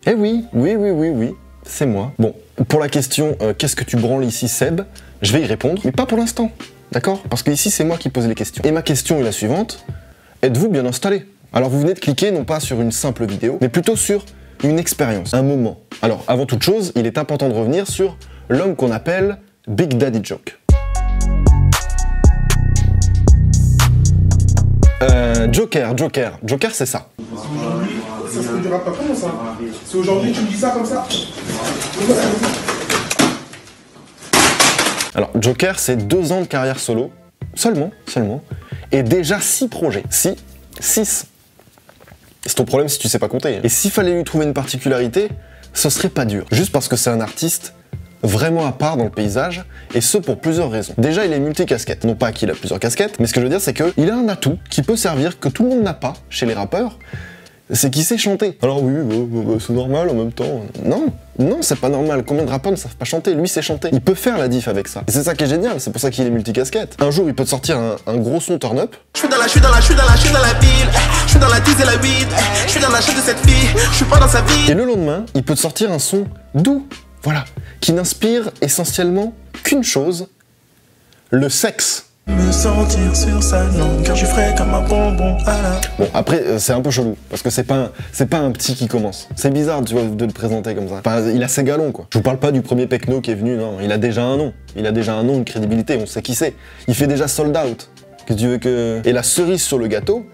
Eh oui, oui, c'est moi. Bon, pour la question qu'est-ce que tu branles ici Seb, je vais y répondre, mais pas pour l'instant, d'accord? Parce que ici c'est moi qui pose les questions. Et ma question est la suivante, êtes-vous bien installé? Alors vous venez de cliquer non pas sur une simple vidéo, mais plutôt sur une expérience, un moment. Alors avant toute chose, il est important de revenir sur l'homme qu'on appelle Big Daddy Joke. Joker c'est ça. Ça se produira pas comment ça? C'est aujourd'hui tu me dis ça comme ça? Alors Joker c'est 2 ans de carrière solo, seulement, et déjà 6 projets, 6. C'est ton problème si tu sais pas compter. Et s'il fallait lui trouver une particularité, ce serait pas dur. Juste parce que c'est un artiste vraiment à part dans le paysage, et ce pour plusieurs raisons. Déjà, il est multicasquette. Non pas qu'il a plusieurs casquettes, mais ce que je veux dire, c'est qu'il a un atout qui peut servir, que tout le monde n'a pas chez les rappeurs, c'est qu'il sait chanter. Alors oui, c'est normal en même temps. Non, c'est pas normal. Combien de rappeurs ne savent pas chanter? Lui sait chanter. Il peut faire la diff avec ça. Et c'est ça qui est génial, c'est pour ça qu'il est multicasquette. Un jour, il peut te sortir un gros son turn up. Je suis dans la ville, je suis dans la 10 et la 8, je suis dans la chaîne de cette fille, je suis pas dans sa vie. Et le lendemain, il peut te sortir un son doux, voilà, qui n'inspire essentiellement qu'une chose, le sexe. Me sentir sur sa langue, car je suis frais comme un bonbon à la... Bon, après, c'est un peu chelou, parce que c'est pas un petit qui commence. C'est bizarre, tu vois, de le présenter comme ça. Enfin, il a ses galons, quoi. Je vous parle pas du premier Pecno qui est venu, non, il a déjà un nom. Il a déjà un nom, une crédibilité, on sait qui c'est. Il fait déjà sold out. Que tu veux que... Et la cerise sur le gâteau,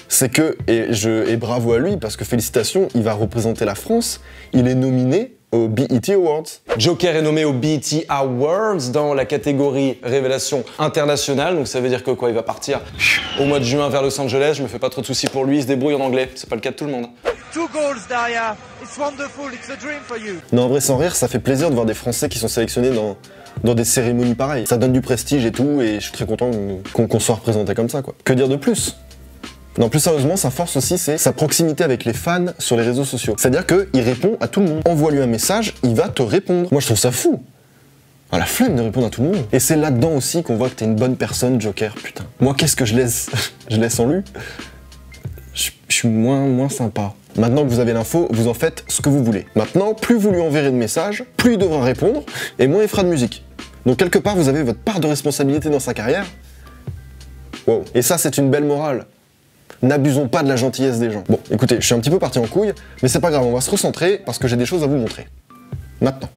c'est que, et bravo à lui, parce que félicitations, il va représenter la France, il est nominé aux BET Awards. Joker est nommé aux BET Awards dans la catégorie Révélation internationale, donc ça veut dire que quoi, il va partir au mois de juin vers Los Angeles, je me fais pas trop de soucis pour lui, il se débrouille en anglais, c'est pas le cas de tout le monde. 2 goals, Daria. It's wonderful, it's a dream for you. Non, en vrai, sans rire, ça fait plaisir de voir des Français qui sont sélectionnés dans des cérémonies pareilles. Ça donne du prestige et tout, et je suis très content qu'on soit représenté comme ça, quoi. Que dire de plus? Non, plus sérieusement, sa force aussi, c'est sa proximité avec les fans sur les réseaux sociaux. C'est-à-dire qu'il répond à tout le monde. Envoie-lui un message, il va te répondre. Moi, je trouve ça fou. Ah, la flemme de répondre à tout le monde. Et c'est là-dedans aussi qu'on voit que t'es une bonne personne, Joker, putain. Moi, qu'est-ce que je laisse en lui? Je suis moins sympa. Maintenant que vous avez l'info, vous en faites ce que vous voulez. Maintenant, plus vous lui enverrez de messages, plus il devra répondre, et moins il fera de musique. Donc quelque part, vous avez votre part de responsabilité dans sa carrière. Wow. Et ça, c'est une belle morale. N'abusons pas de la gentillesse des gens. Bon, écoutez, je suis un petit peu parti en couille, mais c'est pas grave, on va se recentrer parce que j'ai des choses à vous montrer. Maintenant.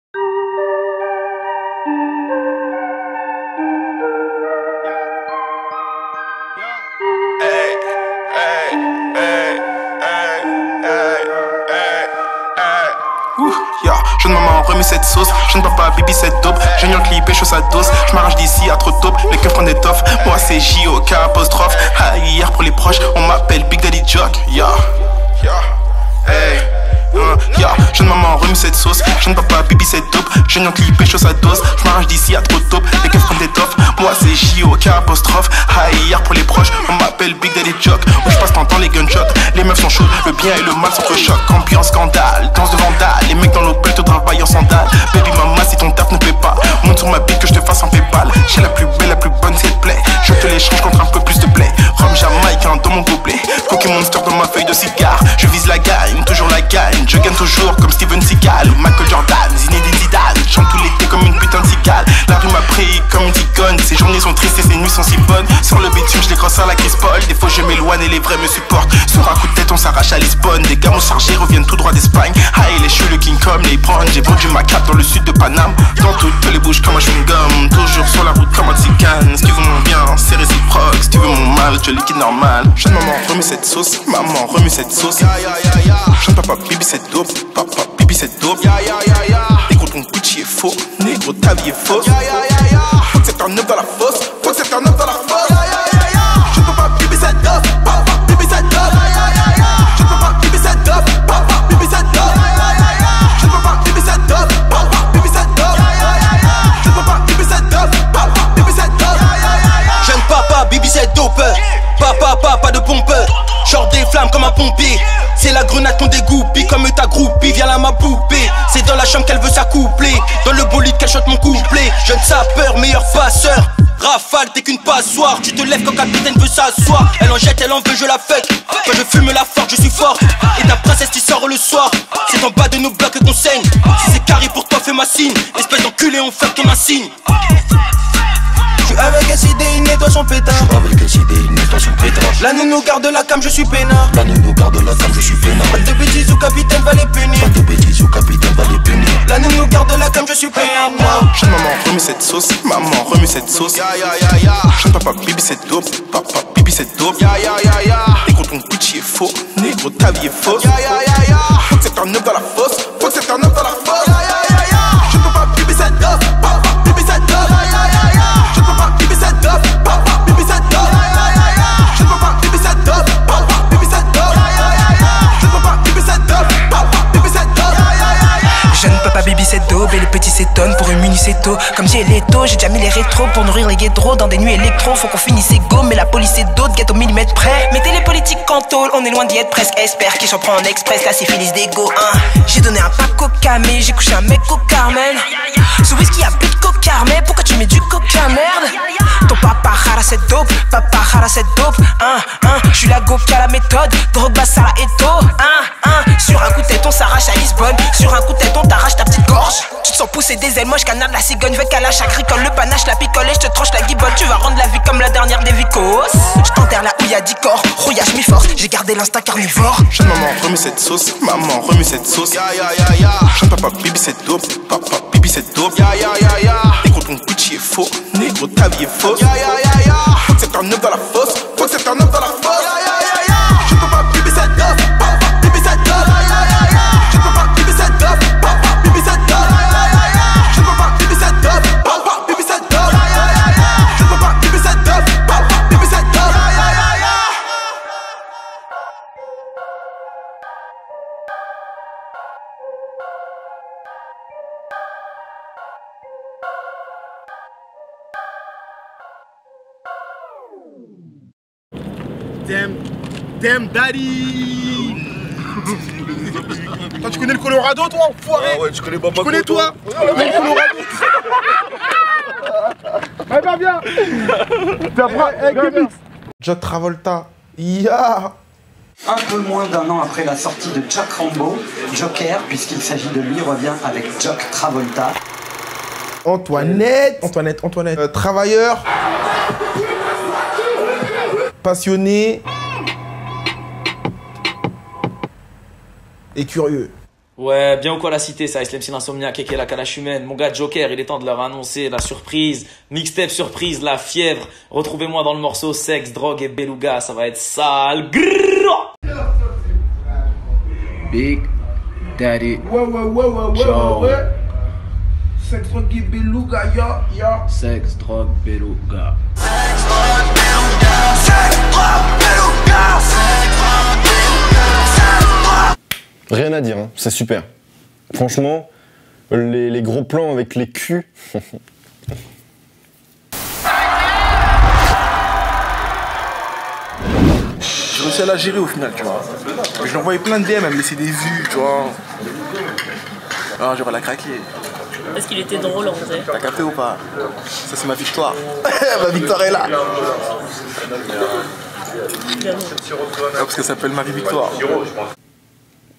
Jeune maman remet cette sauce, jeune papa bibi cette dope. Génial clip et chaud sa dose, je m'arrache d'ici à trop de taupe. Les keufs prennent des toffes, moi c'est J.O.K. apostrophe. Hier pour les proches, on m'appelle Big Daddy Joke. Jeune maman remet cette sauce, jeune papa bibi cette dope. Génial clip et chaud sa dose, je m'arrache d'ici à trop de taupe. Les keufs prennent des toffes, moi c'est J.O.K. apostrophe. Hier pour les proches, on m'appelle Big Daddy Joke. Où je passe t'entends les gunshots, les meufs sont chaudes, le bien et le mal s'entrechoquent. Ambiance scandale, danse de vandale, les mecs dans l'Opel te travaillent en sandales. Baby mama si ton taf ne paie pas, monte sur ma bite que je te fasse un PayPal. J'ai la plus belle, la plus bonne s'il te plaît, je te l'échange contre un peu plus de blé. Rhum jamaïcain dans mon gobelet, Cookie Monster dans ma feuille de cigare. Je vise la gagne, toujours la gagne, je gagne toujours comme Steven Seagal. Michael Jordan, Zinedine Zidane, chante tout l'été comme une putain de cigale. La rue m'a pris comme une cigogne, ces journées sont tristes et ces nuits sont si bonnes. Sur le bitume je les crosse à la Chris Paul, des fois je m'éloigne et les vrais me supportent. Sur un coup de tête on s'arrache à Lisbonne, des gamins chargés reviennent tout droit d'Espagne. Hey les cheveux le King comme les Brown, j'ai vendu ma cape dans le sud de Paname. Dans toutes les bouches comme un chewing-gum, toujours sur la route comme un tzigane. Si tu veux mon bien, c'est réciproque, si tu veux mon mal, je liquide normal. Jeune maman remue cette sauce, maman remue cette sauce. Jeune papa bibi cette dope, papa bibi cette dope. Négro ton Gucci est faux, négro ta vie est fausse. Faut que c'est un œuf dans la fosse, faut que c'est un œuf dans la fosse. Je peux pas bibi cette dope, papa bibi cette dope. Je peux pas bibi cette dope, papa bibi cette dope. Je peux pas bibi cette dope, papa bibi cette dope. Je peux pas bibi cette dope, papa bibi cette dope. J'aime papa bibi cette dope. Papa de pompeur, genre des flammes comme un pompier. C'est la grenade qu'on dégoupille comme ta groupie, viens là ma poupée. C'est dans la chambre qu'elle veut s'accoupler, dans le bolide qu'elle chante mon couplet. Jeune sapeur, meilleur passeur. Rafale, t'es qu'une passoire. Tu te lèves quand capitaine veut s'asseoir. Elle en jette, elle en veut, je la fête. Quand je fume la force, je suis fort. Et ta princesse qui sort le soir. C'est en bas de nos blocs qu'on saigne. Si c'est carré pour toi, fais ma signe. Espèce d'enculé, on fait ton insigne. J'suis avec SID, il nettoie son pétard. J'suis avec SID, il nettoie son pétard. La nounou garde la cam, je suis peinard. La nounou garde la cam, je suis peinard. Pas de bêtises ou capitaine va les punir. Pas de bêtises ou capitaine va les punir. La nounou garde la cam, je suis peinard. Jeune maman, remue cette sauce. Maman, remue cette sauce. Ya ya ya ya. Jeune papa, bibi c'est dope. Papa, bibi c'est dope. Ya ya ya ya. Négro, ton Gucci est faux. Négro, ta vie est fausse. Ya ya ya ya. Faut que c'est un œuf dans la fosse. Faut que c'est un œuf dans la fosse. Ya ya ya ya. Jeune papa, bibi c'est dope. Papa, bibi c'est dope. Ya ya ya ya. Jeune papa, bibi c'est dope. Papa, bibi c'est dope. Ya ya ya ya. Jeune papa, bibi c'est dope. Papa, bibi c'est dope. Ya ya ya ya. Jeune papa, bibi c'est dope. Papa, bibi c'est dope. Ya ya ya ya. Jeune papa baby c'est dope et les petits s'étonnent pour une muni c'est tôt. Comme j'ai les taux, j'ai déjà mis les rétros pour nourrir les guédros dans des nuits électro. Faut qu'on finisse égaux, mais la police est d'autres, guette au millimètre près. Mettez les politiques en tôle, on est loin d'y être presque. Espère qui s'en prend en express, la syphilis d'ego. J'ai donné un pack au camé, j'ai couché un mec au Carmel. Ce whisky a plus de coca, mais pourquoi tu mets du coca, merde? Ton papa rara c'est dope, papa rara c'est dope. J'suis la go qui a la méthode, drogue Sarah et tôt. Sur un coup de tête on s'arrache à Lisbonne. Sur un coup de tête on t'arrache ta petite gorge. Tu te sens pousser des ailes, moi j'canarde la cigogne. Veut qu'à la agricole, le panache, la picole et j'te tranche la guibole. Tu vas rendre la vie comme la dernière des vicos. J't'enterre là où y'a 10 corps, rouillage mi-force. J'ai gardé l'instinct carnivore. Jeune maman, remue cette sauce. Maman, remue cette sauce. Ya ya ya ya. Jeune papa, bibi c'est dope. Papa, bibi c'est dope. Ya ya ya ya. Négro, ton Gucci est faux. Négro, ta vie est fausse. Ya ya ya ya. Faut que c'est un œuf dans la fosse. Faut que c'est un œuf dans la fosse. Ya ya ya ya. Jeune papa, bibi c'est dope. Papa, bibi c'est dope. Ya ya ya ya. Jeune papa, bibi c'est dope. Papa, bibi c'est dope. Ya ya ya ya. Jeune papa, bibi c'est dope. Papa, bibi c'est dope. Ya ya ya ya. Jeune papa, bibi c'est dope. Papa, bibi c'est dope. Ya ya ya ya. Damn daddy. Toi tu connais le Colorado toi enfoiré? Ah ouais, tu connais pas Tu connais toi? Le Colorado. Allez viens. T'es après avec le mix. John Travolta. Ya. Un peu moins d'un an après la sortie de Jack Rambo, Joker, puisqu'il s'agit de lui, revient avec Jack Travolta. Antoinette. Travailleur. Passionné. Et curieux. Ouais, bien ou quoi la cité, ça, Islam Sin Insomnia, Keke la Kalash humaine. Mon gars Joker, il est temps de leur annoncer la surprise. Mixtape surprise, la fièvre. Retrouvez-moi dans le morceau Sexe, Drogue et Beluga, ça va être sale. Grrrr. Big Daddy. Ouais. Sexe, drogue et beluga, ya. Sexe, drogue, beluga. Rien à dire, hein. C'est super. Franchement, les gros plans avec les culs. J'ai réussi à la gérer au final, tu vois. Je lui ai envoyé plein de DM, elle me laissait des vues, tu vois. Ah, j'aurais la craquer. Est-ce qu'il était drôle en vrai? T'as capté ou pas? Ça c'est ma victoire. Ma victoire est là. Parce que ça s'appelle ma vie victoire.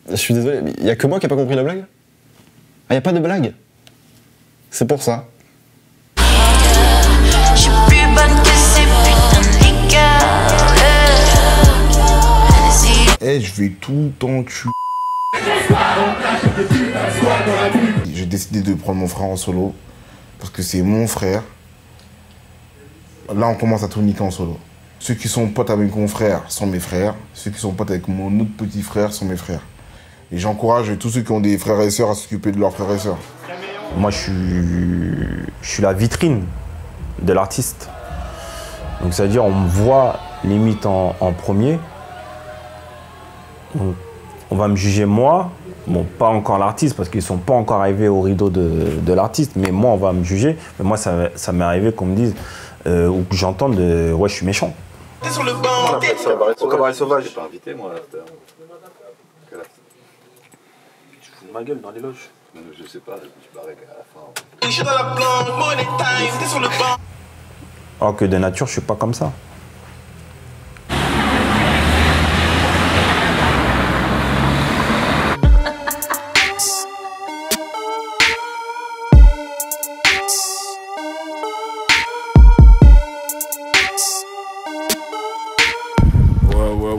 Je suis désolé, mais y a que moi qui a pas compris la blague? Ah, y a pas de blague? C'est pour ça. J'suis plus bonne que ces putains de gars. Eh, je vais tout t'enculer. J'ai décidé de prendre mon frère en solo. Parce que c'est mon frère. Là, on commence à tout niquer en solo. Ceux qui sont potes avec mon frère sont mes frères. Ceux qui sont potes avec mon autre petit frère sont mes frères. Et j'encourage tous ceux qui ont des frères et sœurs à s'occuper de leurs frères et sœurs. Moi, je suis la vitrine de l'artiste. Donc, c'est-à-dire, on me voit limite en premier. Donc, on va me juger moi. Bon, pas encore l'artiste, parce qu'ils ne sont pas encore arrivés au rideau de l'artiste. Mais moi, on va me juger. Mais moi, ça m'est arrivé qu'on me dise, ou que j'entende, ouais, je suis méchant. T'es sur le banc, Au cabaret sauvage. J'ai pas invité, moi, l'after. Tu fous de ma gueule dans les loges. Je sais pas, je parais qu'à la fin. Je suis dans la planque, money time, t'es sur le banc. Alors que de nature, je suis pas comme ça.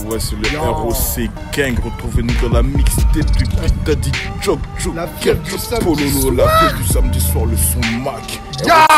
Ouais, c'est le ROC Gang. Retrouvez-nous dans la mixtape du putain dit Joke La fête du samedi Pololo, soir. la fête du samedi soir, le son Mac. Ya.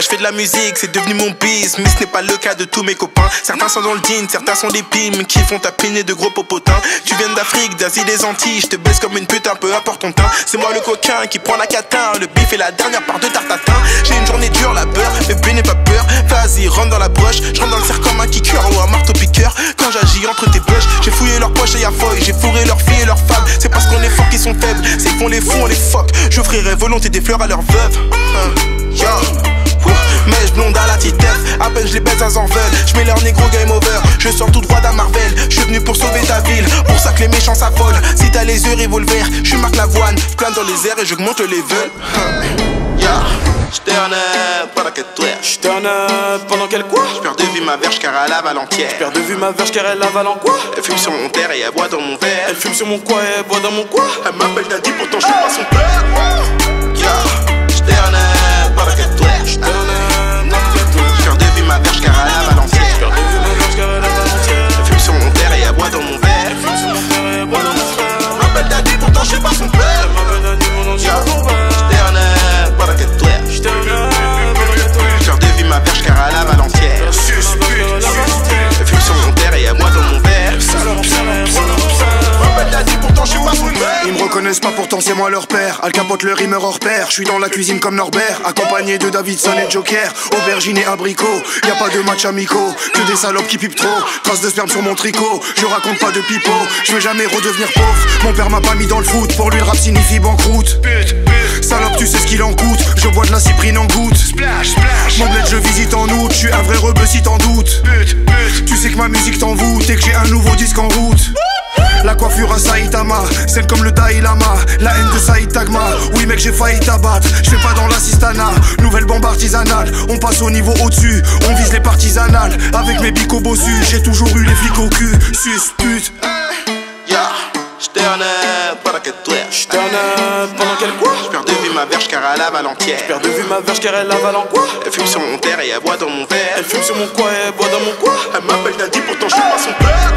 Je fais de la musique, c'est devenu mon biz, mais ce n'est pas le cas de tous mes copains. Certains sont dans le jean, certains sont des pimes qui font tapiner de gros popotins. Tu viens d'Afrique, d'Asie, des Antilles, je te baisse comme une pute, un peu importe ton teint. C'est moi le coquin qui prend la catin, le bif et la dernière part de tarte à thym. J'ai une journée dure, la beurre, bébé n'aie pas peur. Vas-y, rentre dans la broche, je rentre dans le cercle comme un kicker ou un marteau piqueur. Quand j'agis entre tes poches, j'ai fouillé leurs poches et y'a foy, j'ai fourré leurs filles et leurs femmes. C'est parce qu'on est fort qu'ils sont faibles, c'est qu'on les fout, on les fuck. J'offrirai volonté des fleurs à leurs veuves. Yo. Mèche blonde à la titef, à peine je les baise à Zorvel. Je mets leur négro game over, je sors tout droit d'un Marvel. Je suis venu pour sauver ta ville, pour ça que les méchants s'affolent. Si t'as les yeux revolver, je suis Marc Lavoine. Je plane dans les airs et j'augmente le level. J'turn up pendant que toi. J'turn up pendant qu'elle quoi? J'perds de vue ma verge car elle avale entière. J'perds de vue ma verge car elle avale en quoi? Elle fume sur mon terre et elle boit dans mon verre. Elle fume sur mon quoi et elle boit dans mon quoi? Elle m'appelle Daddy pourtant je suis pas son père. J'turn up pendant que toi. J'perds de vue ma verge car elle avale entière. J'perds de vue ma verge car elle avale entière. Elle fume sur mon terre et elle boit dans mon verre. Elle fume sur mon terre et elle boit dans mon verre. Elle m'appelle Daddy pourtant je suis pas son père. Elle m'appelle Daddy pourtant je suis pas son père. J'turn up pendant que toi. J'perds de vue ma verge car elle avale entière. Elle fume sur mon terre et elle boit dans mon verre. Ils me reconnaissent pas, pourtant c'est moi leur père. Al Capote le rimeur hors pair. Je suis dans la cuisine comme Norbert, accompagné de Davidson et Joker. Aubergine et abricot, y a pas de match amicaux, que des salopes qui pipent trop. Traces de sperme sur mon tricot, je raconte pas de pipeau. Je vais jamais redevenir pauvre, mon père m'a pas mis dans le foot. Pour lui le rap signifie banqueroute. Salope tu sais ce qu'il en coûte, je bois de la cyprine en goutte. Mon bled je visite en août, je suis un vrai rebeu si t'en doutes. Tu sais que ma musique t'envoûte et que j'ai un nouveau disque en route. La coiffure à Saitama, celle comme le Dalai Lama. La haine de Saitagma, oui mec j'ai failli t'abattre. Je fais pas dans l'assistanat, nouvelle bombe artisanale. On passe au niveau au-dessus, on vise les partisanales. Avec mes bicots bossus, j'ai toujours eu les flics au cul. Suspute. J'turn up pendant que toi. J'turn up pendant qu'elle quoi? J'perds de vue ma verge car elle avale entière. J'perds de vue ma verge car elle avale en quoi? Elle fume sur mon terre et elle boit dans mon verre. Elle fume sur mon quoi et elle boit dans mon quoi? Elle m'appelle Daddy pourtant je suis pas son père.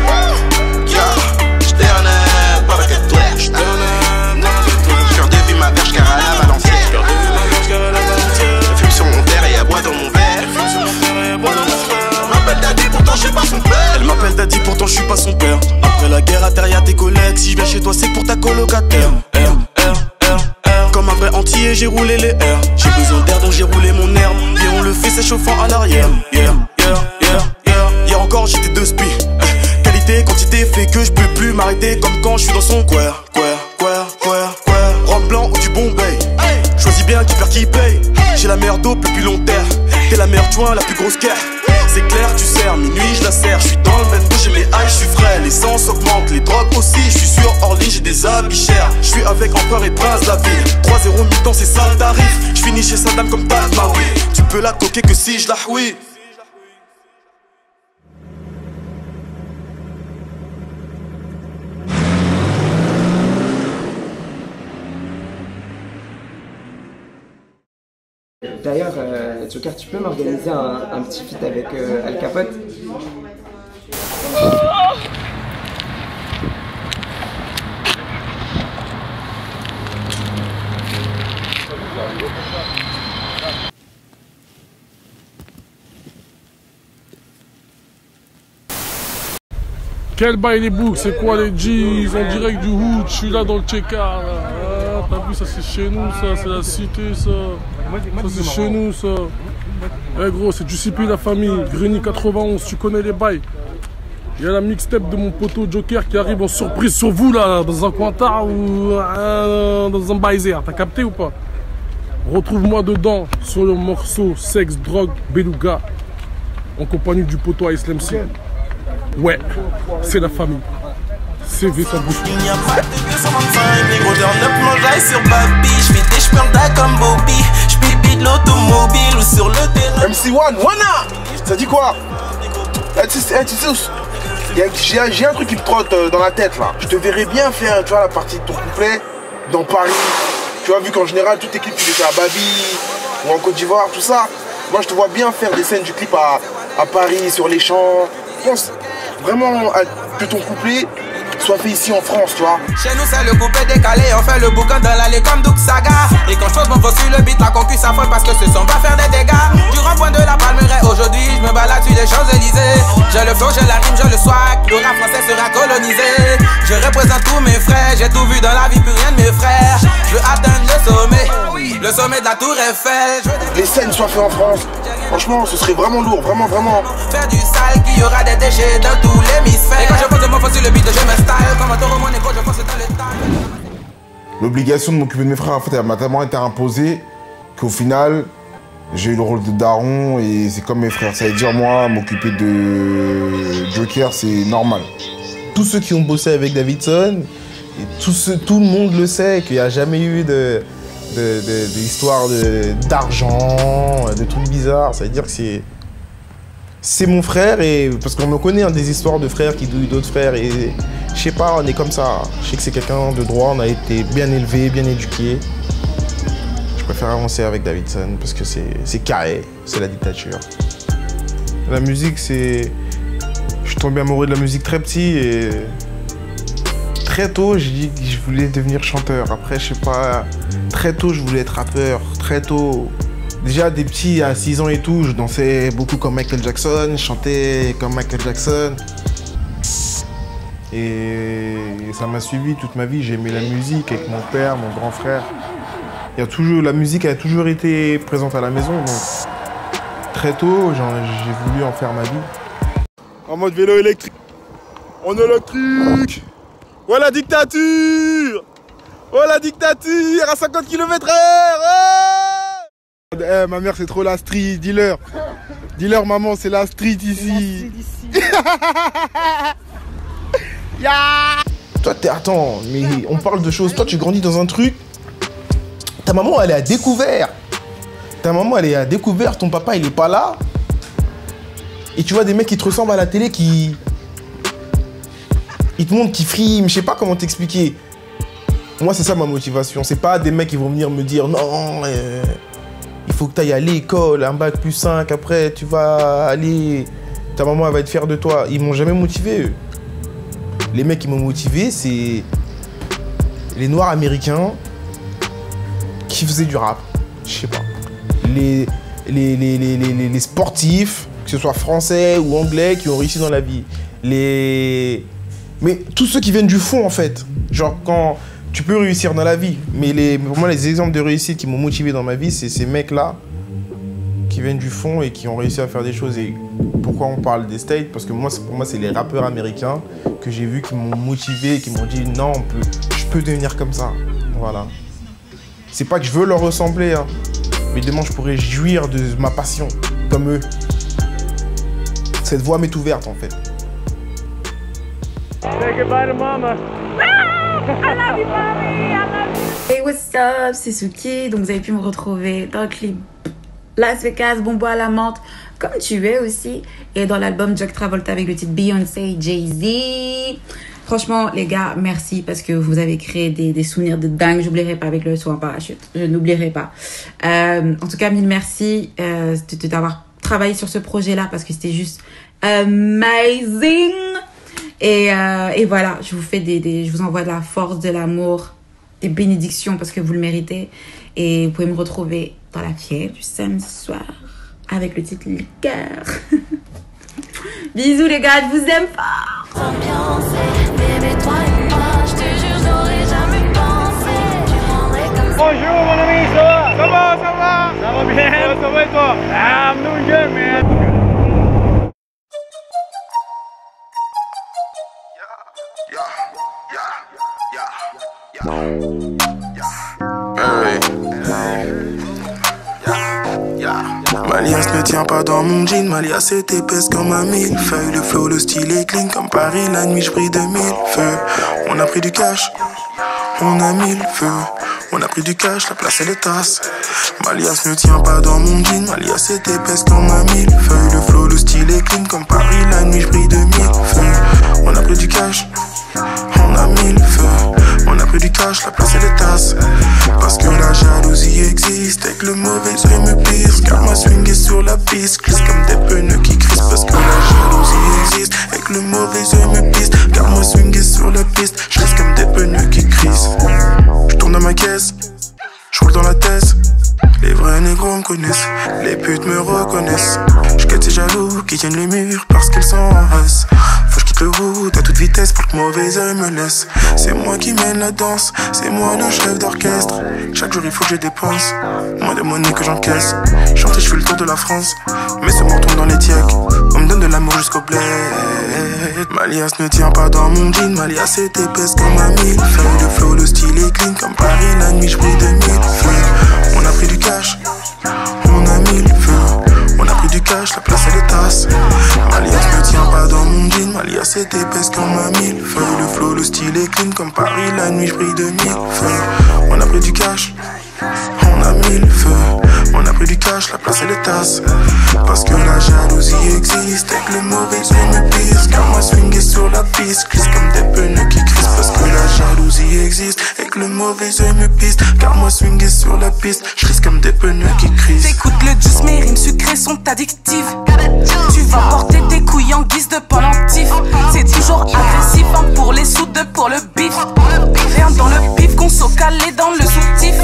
J'turn up pendant que toi. J'turn up pendant que toi. J'perds de vue ma verge car elle avale entière. J'perds de vue ma verge car elle avale entière. Elle fume sur mon terre et elle boit dans mon verre. Elle fume sur mon terre et elle boit dans mon verre. Elle m'appelle Daddy pourtant je suis pas son père. Elle m'appelle Daddy pourtant je suis pas son père. Après la guerre à terre y'a tes collègues. Si je viens chez toi c'est pour ta colocataire. Comme un vrai entier j'ai roulé les airs. J'ai besoin d'air donc j'ai roulé mon herbe. Et on le fait s'échauffant à l'arrière. Hier encore j'étais deux spies. Qualité, quantité fait que m'arrêter comme quand je suis dans son queer. Rhum blanc ou du Bombay. Choisis bien qui perd qui paye. J'ai la meilleure dope le plus long terme. T'es la meilleure joint, la plus grosse guerre. C'est clair, tu sers, minuit je la sers. Je suis dans le Bendo, j'ai mes high, je suis frais. L'essence augmente, les drogues aussi. Je suis sur Orly, j'ai des habits chers. Je suis avec Empereur et Prince de la ville. 3-0 mi-temps, c'est ça le tarif. Je finis chez Saddam comme Tad Maoui. Tu peux la coquer que si je la houille. D'ailleurs, Joker, tu peux m'organiser un petit feat avec Al Capote? Quel bail les boucs, c'est quoi les G's en direct du hood, je suis là dans le check-out. T'as vu, ça c'est chez nous, ça, c'est la cité, ça. Ça c'est chez nous, ça. Eh gros, c'est du CP la famille, Greny 91, tu connais les bails. Il y a la mixtape de mon poteau Joker qui arrive en surprise sur vous là, dans un coin tard ou dans un baiser, t'as capté ou pas? Retrouve-moi dedans sur le morceau Sexe, Drogue, Beluga, en compagnie du poteau Ice MC. Ouais, c'est la famille. CV sans bouche. Il n'y a pas de gueule sur mon time. Les gros turn-up m'enjaillent sur Babi. J'fais des j'perda comme Bobby. J'pipi de l'automobile ou sur le terrain. MC1, Wana. Ça dit quoi? Tu sais, j'ai un truc qui me trotte dans la tête là. Je te verrais bien faire, tu vois, la partie de ton couplet dans Paris. Tu vois, vu qu'en général, toutes les clips, tu les fais à Babi ou en Côte d'Ivoire, tout ça. Moi, je te vois bien faire des scènes du clip à Paris, sur les champs. Je pense vraiment que ton couplet soit fait ici en France, tu vois. Chez nous c'est le coupé décalé, on fait le boucan dans l'allée comme Doug Saga. Et quand je pose mon faux sur le beat, la concu s'affole parce que ce son va faire des dégâts. Du rond-point de la Palmeraie, aujourd'hui je me balade sur les Champs-Élysées. J'ai le flow, j'ai la rime, j'ai le swag, le rap français sera colonisé. Je représente tous mes frères, j'ai tout vu dans la vie, plus rien de mes frères. Je veux atteindre le sommet de la tour Eiffel. Les scènes soient faites en France, franchement ce serait vraiment lourd, vraiment. Faire du sale, qu'il y aura des déchets dans tous l'hémisphère. Et quand je pose mon faux sur le beat, je me style comme un taureau, mon écho, je fonce dans le style. L'obligation de m'occuper de mes frères, en fait, elle m'a tellement été imposée qu'au final, j'ai eu le rôle de daron et c'est comme mes frères. Ça veut dire, moi, m'occuper de Joker, c'est normal. Tous ceux qui ont bossé avec Davidson, et tout le monde le sait, qu'il n'y a jamais eu d'histoire d'argent, de trucs bizarres. Ça veut dire que c'est mon frère, et parce qu'on me connaît, hein, des histoires de frères qui douillent d'autres frères, et je sais pas, on est comme ça. Je sais que c'est quelqu'un de droit, on a été bien élevé, bien éduqué. Je préfère avancer avec Davidson parce que c'est carré, c'est la dictature. La musique, c'est... Je suis tombé amoureux de la musique très petit, et très tôt, j'ai dit que je voulais devenir chanteur. Après, je sais pas, très tôt, je voulais être rappeur, très tôt. Déjà, des petits, à 6 ans et tout, je dansais beaucoup comme Michael Jackson, je chantais comme Michael Jackson. Et ça m'a suivi toute ma vie, j'ai aimé la musique avec mon père, mon grand frère. La musique a toujours été présente à la maison, donc très tôt, j'ai voulu en faire ma vie. En mode vélo électrique. En électrique. Ouais la dictature. Ouais la dictature à 50 km/h. Ouais, ma mère c'est trop la street, dis-leur. Dis-leur maman c'est la street ici. Toi attends, mais on parle de choses, toi tu grandis dans un truc, ta maman elle est à découvert. Ton papa il est pas là. Et tu vois des mecs qui te ressemblent à la télé ils te montrent qu'ils friment, je sais pas comment t'expliquer. Moi c'est ça ma motivation, c'est pas des mecs qui vont venir me dire non, il faut que tu ailles à l'école, un bac plus 5, après tu vas aller, ta maman elle va être fière de toi. Ils m'ont jamais motivé eux. Les mecs qui m'ont motivé, c'est les noirs américains qui faisaient du rap, je sais pas. Les sportifs, que ce soit français ou anglais, qui ont réussi dans la vie. Mais tous ceux qui viennent du fond en fait. Genre quand tu peux réussir dans la vie, mais pour moi les exemples de réussite qui m'ont motivé dans ma vie, c'est ces mecs-là qui viennent du fond et qui ont réussi à faire des choses. Et pourquoi on parle des States, parce que pour moi, c'est les rappeurs américains que j'ai vus qui m'ont motivé, qui m'ont dit non, je peux devenir comme ça. Voilà. C'est pas que je veux leur ressembler, hein, mais demain je pourrais jouir de ma passion, comme eux. Cette voie m'est ouverte en fait. Say goodbye to mama. I love you, mommy. I love you. Hey, what's up, c'est Suki. Donc vous avez pu me retrouver dans le clip Las Vegas, Bonbon à la menthe, comme tu es aussi, et dans l'album Jack Travolta avec le titre Beyoncé, Jay-Z. Franchement, les gars, merci parce que vous avez créé des souvenirs de dingue. J'oublierai pas avec le saut en parachute. Je n'oublierai pas. En tout cas, mille merci d'avoir travaillé sur ce projet-là parce que c'était juste amazing. Et voilà, je vous envoie de la force, de l'amour, des bénédictions parce que vous le méritez. Et vous pouvez me retrouver dans la fièvre du samedi soir avec le titre Liqueur. Bisous les gars, je vous aime fort. Bébé, toi et moi, je te jure, j'aurais jamais pensé. Tu prendrais comme ça. Bonjour mon ami, ça va? Ça va, ça va? Ça va bien? Ça va et toi? I'm doing good, man. Malias ne tient pas dans mon jean, Malias est épaisse comme un millefeuille. Le flow, le style est clean comme Paris, la nuit je brille de mille feux. On a pris du cash, on a mis le feu. On a pris du cash, la place elle est tasse. Malias ne tient pas dans mon jean, Malias est épaisse comme un millefeuille. Le flow, le style est clean comme Paris, la nuit je brille de mille feux. On a pris du cash, on a mis le feu. On a pris du cash, la place elle est tasse. Parce que la jalousie existe et que le mauvais œil me pisse. Car ma swing est sur la piste, glisse comme des pneus qui crissent. Parce que la jalousie existe et que le mauvais œil me pisse. Car ma swing est sur la piste, je glisse comme des pneus qui crissent. Je tourne dans ma caisse, je roule dans la tête. Les vrais négros me connaissent, les putes me reconnaissent. Je quitte ces jaloux qui tiennent les murs parce qu'ils sont en reste. Faut que je quitte le route à toute vitesse pour que mauvais œil me laisse. C'est moi qui mène la danse, c'est moi le chef d'orchestre. Chaque jour il faut que je dépense, moins de monnaie que j'encaisse. Chanter je fais le tour de la France, mais ce menton dans les tiacs. On me donne de l'amour jusqu'au bled. Malias ne tient pas dans mon jean, Malias est épaisse comme un millefeuille. Le flow, le style est clean comme Paris, la nuit je brille de mille feux. On a pris du cash, on a mis le feu. On a pris du cash, la place elle est tasse. Malias ne tient pas dans mon jean, Malias est épaisse comme un millefeuille. Le flow, le style est clean comme Paris, la nuit je brille de mille feux. On a pris du cash, on a mis le feu. On a pris du cash, la place elle est tasse. Parce que la jalousie existe et que le mauvais œil me pisse. Car ma swing est sur la piste, glisse comme des pneus qui crissent. Parce que la jalousie existe et que le mauvais œil me pisse. Car ma swing est sur la piste, je glisse comme des pneus qui crissent. T'écoutes le juice, mes rimes sucrées sont addictives. Tu vas porter tes couilles en guise de pendentif. C'est toujours agressif, hein, pour les soudes, pour le bif. Rien dans le bif, conso calé dans le soutif.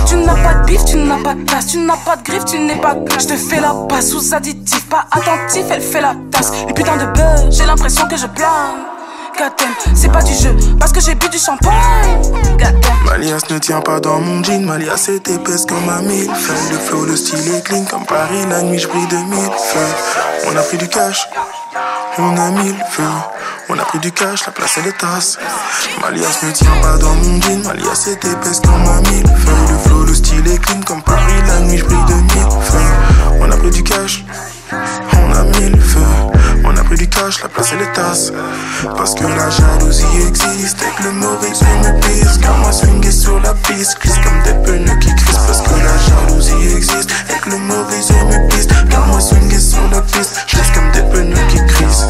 Tu n'as pas de bif, tu n'as pas de tasse, tu n'as pas de griffe, tu n'es pas. Je te fais la passe sous additif, pas attentif, elle fait la tasse. Et putain de buzz, j'ai l'impression que je plane. Goddamn, c'est pas du jeu, parce que j'ai bu du champagne. Goddamn. Malias ne tient pas dans mon jean, Malias est épaisse comme un millefeuille. Le flow, le style est clean comme Paris, la nuit je brille de mille feux. On a pris du cash, on a mis le feu. On a pris du cash, la place elle est tasse. Malias ne tient pas dans mon jean, Malias est épaisse comme un millefeuille. Le flow, le style est clean comme Paris, la nuit je brille de mille feux. On a pris du cash, on a mis le feu. On a pris du cash, la place elle est tasse. Parce que la jalousie existe et que le mauvais œil me pisse. Car ma swing est sur la piste, glisse comme des pneus qui crissent. Parce que la jalousie existe et que le mauvais œil me pisse. Car ma swing est sur la piste, je glisse comme des pneus qui crissent.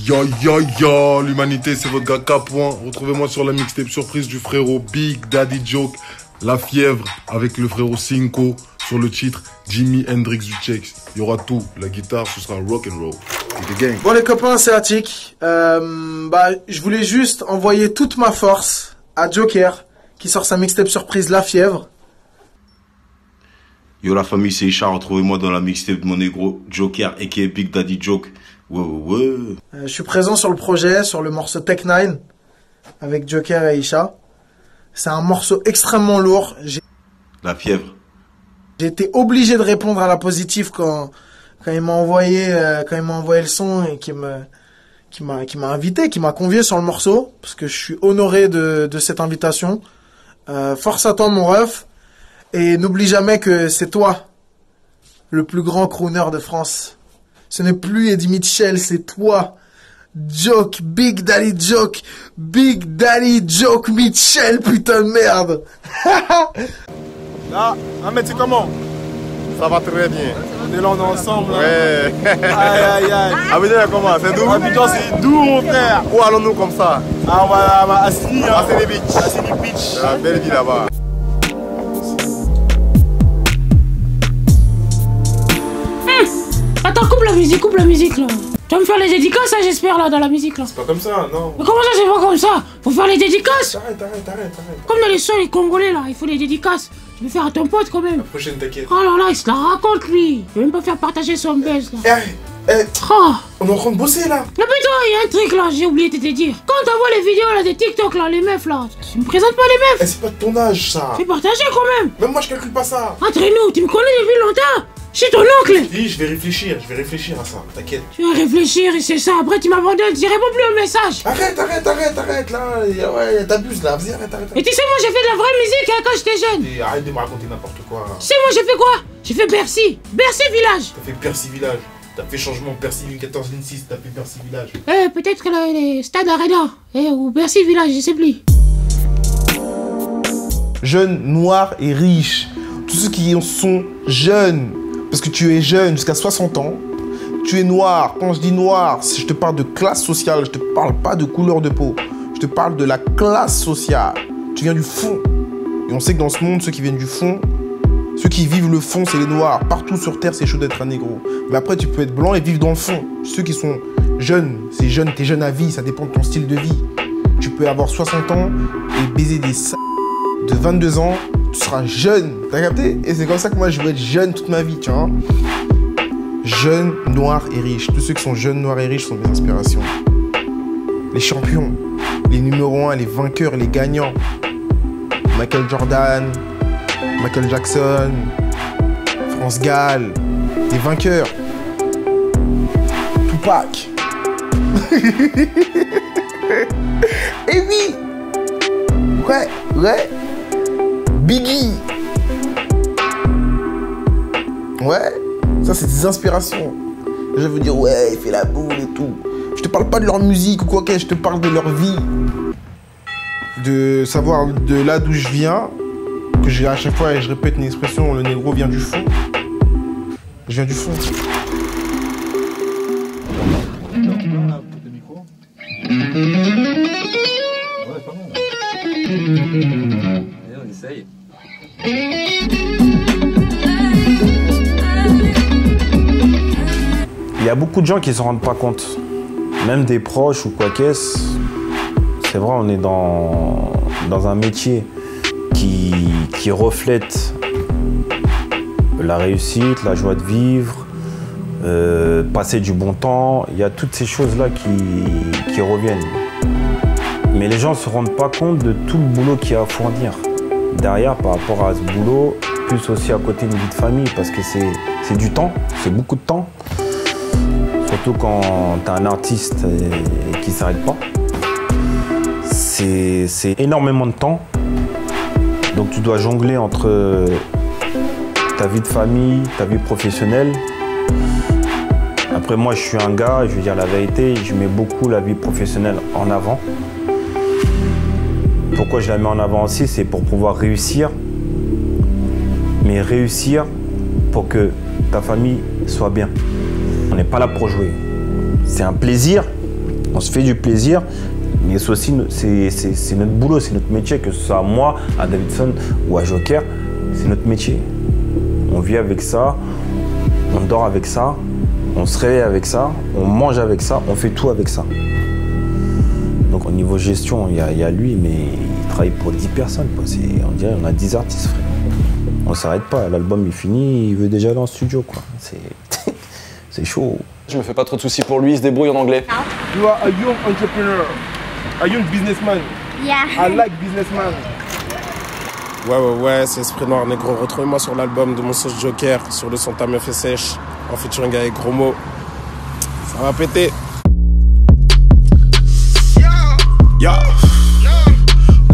Yo, l'humanité, c'est votre gars K-Point. Retrouvez-moi sur la mixtape surprise du frérot Big Daddy Joke, La Fièvre, avec le frérot Cinco, sur le titre Jimi Hendrix du Chex. Il y aura tout, la guitare, ce sera rock and roll. Bon les copains, c'est Attic. Je voulais juste envoyer toute ma force à Joker, qui sort sa mixtape surprise La Fièvre. Yo la famille, c'est Isha, retrouvez-moi dans la mixtape de mon négro Joker, aka Big Daddy Joke. Ouais. Je suis présent sur le projet, sur le morceau Tech 9, avec Joker et Isha. C'est un morceau extrêmement lourd. La Fièvre. J'ai été obligé de répondre à la positive quand il m'a envoyé le son et qui m'a invité, qui m'a convié sur le morceau, parce que je suis honoré de cette invitation. Force à toi mon ref, et n'oublie jamais que c'est toi le plus grand crooner de France. Ce n'est plus Eddie Mitchell, c'est toi. Joke, Big Daddy Joke Mitchell, putain de merde. Là, Ahmed, c'est comment? Ça va très bien. On est là, on est ensemble. Là. Ouais. Aïe. Abidjan, comment? C'est d'où? Abidjan, c'est d'où, mon frère? Où allons-nous comme ça? On va à Assini. Assini Beach. Assini Beach. La belle vie là-bas. Attends, coupe la musique là. Tu vas me faire les dédicaces, hein, j'espère, là, dans la musique là. C'est pas comme ça, non. Mais comment ça, c'est pas comme ça? Faut faire les dédicaces. Arrête. Comme dans les sons, les Congolais là, il faut les dédicaces. Tu veux faire à ton pote quand même. La prochaine, t'inquiète. Oh là là, il se la raconte lui. Il veut même pas faire partager son buzz là. On est en train de bosser là. Non mais toi, il y a un truc là, j'ai oublié de te dire. Quand t'envoies les vidéos là des TikTok là, les meufs là, tu me présentes pas les meufs. C'est pas de ton âge ça. Fais partager quand même. Même moi je calcule pas ça. Entre nous, tu me connais depuis longtemps. Je suis ton oncle. Oui, je vais réfléchir à ça, t'inquiète. Tu vas réfléchir et c'est ça, après tu m'abandonnes, tu réponds plus au message. Arrête là, ouais, t'abuses là, vas-y, arrête. Et tu sais, moi j'ai fait de la vraie musique hein, quand j'étais jeune. Et arrête de me raconter n'importe quoi. Tu sais, moi j'ai fait quoi? J'ai fait Bercy Village. T'as fait Bercy Village, t'as fait changement Bercy 14 6, t'as fait Bercy Village. Peut-être que les Stade Arena, ou Bercy Village, je sais plus. Jeunes, noirs et riches, tous ceux qui sont jeunes, parce que tu es jeune jusqu'à 60 ans, tu es noir. Quand je dis noir, je te parle de classe sociale, je te parle pas de couleur de peau. Je te parle de la classe sociale. Tu viens du fond. Et on sait que dans ce monde, ceux qui viennent du fond, ceux qui vivent le fond, c'est les noirs. Partout sur Terre, c'est chaud d'être un négro. Mais après, tu peux être blanc et vivre dans le fond. Ceux qui sont jeunes, c'est jeune, t'es jeune à vie, ça dépend de ton style de vie. Tu peux avoir 60 ans et baiser des de 22 ans, tu seras jeune, t'as capté? Et c'est comme ça que moi je veux être jeune toute ma vie, tu vois. Jeune, noir et riche. Tous ceux qui sont jeunes, noirs et riches sont mes inspirations. Les champions, les numéros 1, les vainqueurs, les gagnants. Michael Jordan, Michael Jackson, France Gall, les vainqueurs. Tupac. Et oui. Ouais. Biggie. Ouais, ça c'est des inspirations. Je veux dire, ouais, il fait la boule et tout. Je te parle pas de leur musique ou quoi que, je te parle de leur vie. De savoir de là d'où je viens, que j'ai à chaque fois, et je répète une expression, le négro vient du fond. Je viens du fond. On essaye. Il y a beaucoup de gens qui ne se rendent pas compte, même des proches ou quoi qu'est-ce. C'est vrai, on est dans un métier qui reflète la réussite, la joie de vivre, passer du bon temps. Il y a toutes ces choses-là qui reviennent. Mais les gens ne se rendent pas compte de tout le boulot qu'il y a à fournir derrière par rapport à ce boulot, plus aussi à côté d'une vie de famille, parce que c'est du temps, c'est beaucoup de temps. Surtout quand tu as un artiste qui ne s'arrête pas. C'est énormément de temps. Donc tu dois jongler entre ta vie de famille, ta vie professionnelle. Après moi je suis un gars, je veux dire la vérité, je mets beaucoup la vie professionnelle en avant. Pourquoi je la mets en avant aussi, c'est pour pouvoir réussir. Mais réussir pour que ta famille soit bien. On n'est pas là pour jouer. C'est un plaisir, On se fait du plaisir, mais c'est aussi c'est notre boulot, c'est notre métier, que ce soit à moi, à Davidson ou à Joker, c'est notre métier. On vit avec ça, on dort avec ça, on se réveille avec ça, on mange avec ça, on fait tout avec ça. Donc au niveau gestion, il y a lui, mais il travaille pour 10 personnes. Quoi. On dirait qu'on a 10 artistes, frère. On s'arrête pas, l'album est fini, il veut déjà aller en studio, quoi. C'est chaud. Je me fais pas trop de soucis pour lui, il se débrouille en anglais. You are a young entrepreneur, a young businessman. Yeah. I like businessman. Ouais, c'est Esprit Noir Négro. Retrouvez-moi sur l'album de mon sauce Joker, sur le son Ta meuf est sèche, en featuring avec Gros Mo. Ça va péter. Yo.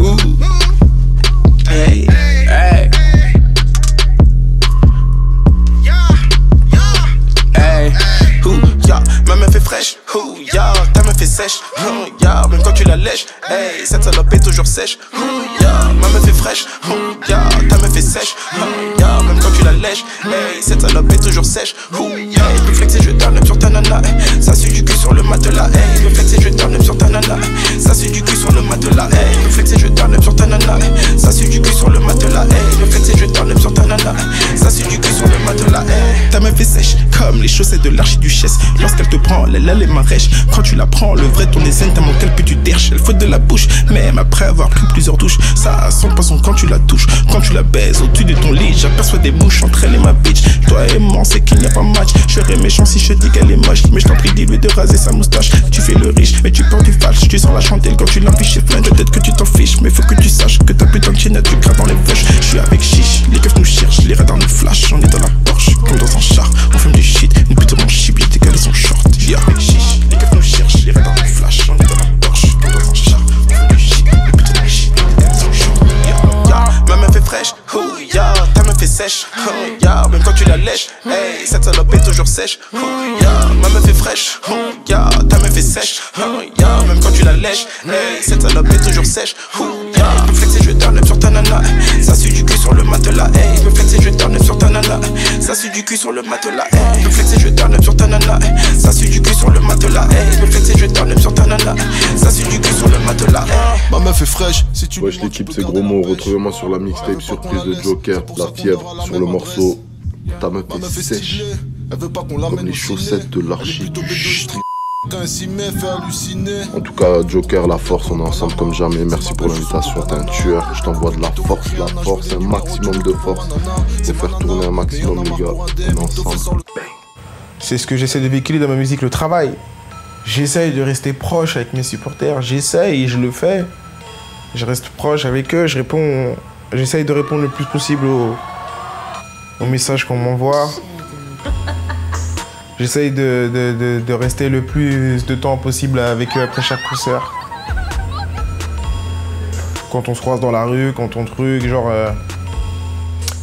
Ooh. Hey. Hey. Hey. Ooh. Yeah. Ma meuf est fraîche. Ooh. Yeah. Ta meuf est sèche. Ooh. Yeah. Même quand tu la lèches. Hey. Cette salope est toujours sèche. Ooh. Yeah. Ma meuf est fraîche. Ooh. Yeah. Ta meuf est sèche. Ooh. Yeah. Même quand tu la lèches. Hey. Cette salope est toujours sèche. Ooh. Yeah. Le flex et je turn up sur ta nana. Ça suit du cul sur le matelas. Hey. Le flex et je turn up sur ta nana. Ça suit du cul sur le matelas. Hey. Le flex et je turn up sur ta nana. Ça suit du cul sur le matelas. Hey. Le flex et je turn up sur ta nana. Ça suit du cul sur le matelas. Hey. Ta meuf est sèche comme les chaussettes de l'archiduchesse. Lorsqu'elle te prend, elle est marèche. Quand tu la prends, le vrai ton est zen, tellement qu'elle peut tu derche. Elle faute de la bouche, même après avoir pris plusieurs douches. Ça sent le poisson quand tu la touches. Quand tu la baises au-dessus de ton lit, j'aperçois des bouches entre elle et ma bitch. Toi et moi, c'est qu'il n'y a pas match. Je serais méchant si je te dis qu'elle est moche. Mais je t'en prie, dis-lui de raser sa moustache. Tu fais le riche, mais tu portes du falche. Tu sens la chandelle quand tu l'empiches. Peut-être que tu t'en fiches, mais faut que tu saches que ta putain de chinette, tu graves dans les poches. Je suis avec chiche, les keufs nous cherchent, les radars nous flashent. On est dans la Porsche, comme dans un char. On fume du shit, une pute en chibit et qu'elle est son short. Yeah, avec chiche, les keufs nous cherchent, les radars nous flashent. On est dans la Porsche, comme dans un char. On fume du shit, une pute en chibit et qu'elle est son short. Yeah, ma meuf est fraîche, oh yeah, ta meuf est sèche, oh yeah, même quand tu la lèches, hey, cette salope est toujours sèche, oh yeah, ma meuf est fraîche, oh yeah, ta meuf est sèche, oh yeah, même quand tu la lèches, hey, cette salope est toujours sèche, oh yeah, me flex et je turn up sur ta nana, ça suit du cul sur le matelas, hey, me flex et je turn up sur ta nana, ça suit du cul sur le matelas, hey, me flex et je turn up sur ta nana, ça suit du cul sur le matelas, hey, me flex et je turn up sur ta nana, ça suit du cul sur le matelas, hey. Ma meuf est fraîche, si tu wesh l'équipe c'est Gros Mo, retrouvez-moi sur la mixtape surprise de Joker, La Fièvre, sur le morceau Ta meuf est sèche, comme les chaussettes de l'archi du street. En tout cas, Joker, la force, on est ensemble comme jamais. Merci pour l'invitation, t'es un tueur. Je t'envoie de la force, un maximum de force. Faut faire tourner un maximum, les gars. On est ensemble. C'est ce que j'essaie de véhiculer dans ma musique, le travail. J'essaye de rester proche avec mes supporters. J'essaye et je le fais. Je reste proche avec eux, j'essaye de répondre le plus possible aux messages qu'on m'envoie. J'essaye de rester le plus de temps possible avec eux après chaque concert. Quand on se croise dans la rue, quand on truc, genre...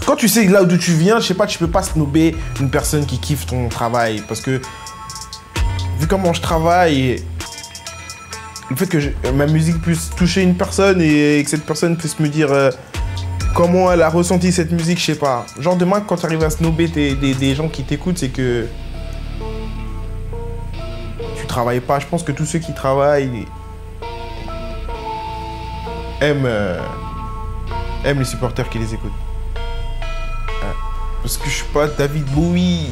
Quand tu sais là d'où tu viens, je sais pas, tu peux pas snobber une personne qui kiffe ton travail. Parce que, vu comment je travaille... Le fait que ma musique puisse toucher une personne et que cette personne puisse me dire comment elle a ressenti cette musique, je sais pas. Genre demain, quand tu arrives à snobber des gens qui t'écoutent, c'est que tu travailles pas. Je pense que tous ceux qui travaillent aiment les supporters qui les écoutent. Parce que je suis pas David Bowie.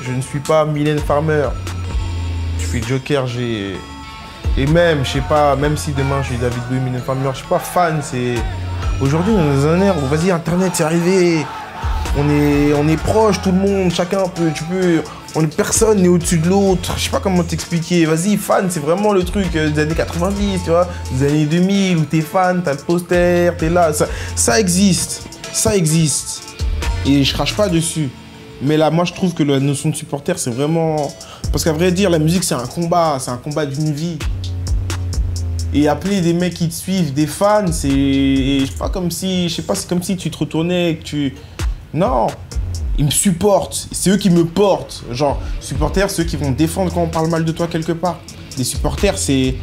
Je ne suis pas Mylène Farmer. Je suis Joker, Et même, je sais pas, même si demain je suis David Bowie, Mylène Farmer, je suis pas fan, c'est... Aujourd'hui, on est dans un air où, vas-y, Internet, c'est arrivé. On est proche, tout le monde, chacun peut, personne n'est au-dessus de l'autre. Je sais pas comment t'expliquer. Vas-y, fan, c'est vraiment le truc des années 90, tu vois, des années 2000, où t'es fan, t'as le poster, t'es là. Ça existe. Et je crache pas dessus. Mais là, moi, je trouve que la notion de supporter, c'est vraiment... Parce qu'à vrai dire, la musique, c'est un combat d'une vie. Et appeler des mecs qui te suivent, des fans, c'est pas comme si, c'est comme si tu te retournais et que tu... Non, ils me supportent, c'est eux qui me portent. Genre, supporters, ceux qui vont défendre quand on parle mal de toi quelque part. Des supporters, c'est...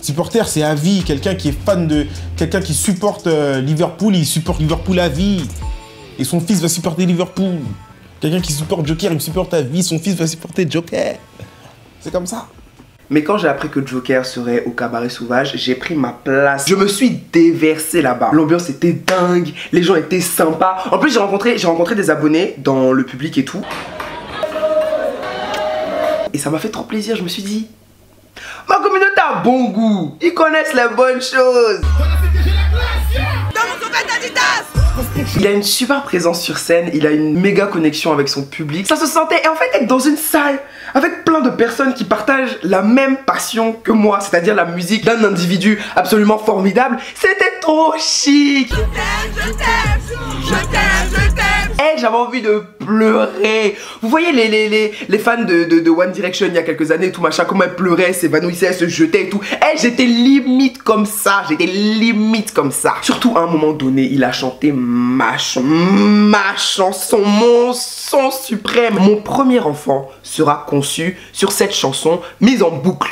Supporter, c'est à vie. Quelqu'un qui est fan de... Quelqu'un qui supporte Liverpool, il supporte Liverpool à vie. Et son fils va supporter Liverpool. Quelqu'un qui supporte Joker, il me supporte à vie. Son fils va supporter Joker. C'est comme ça. Mais quand j'ai appris que Joker serait au Cabaret Sauvage, j'ai pris ma place. Je me suis déversé là-bas. L'ambiance était dingue, les gens étaient sympas. En plus, j'ai rencontré des abonnés dans le public et tout. Et ça m'a fait trop plaisir, je me suis dit, ma communauté a bon goût, ils connaissent les bonnes choses. Il a une super présence sur scène, il a une méga connexion avec son public. Ça se sentait, et en fait être dans une salle avec plein de personnes qui partagent la même passion que moi, c'est-à-dire la musique d'un individu absolument formidable, c'était trop chic. Et j'avais envie de pleurer. Vous voyez les fans de One Direction il y a quelques années, tout machin, comment elles pleuraient, s'évanouissaient, se jetaient et tout. Et j'étais limite comme ça, Surtout à un moment donné, il a chanté ma chanson, mon son suprême. Mon premier enfant sera conçu sur cette chanson mise en boucle.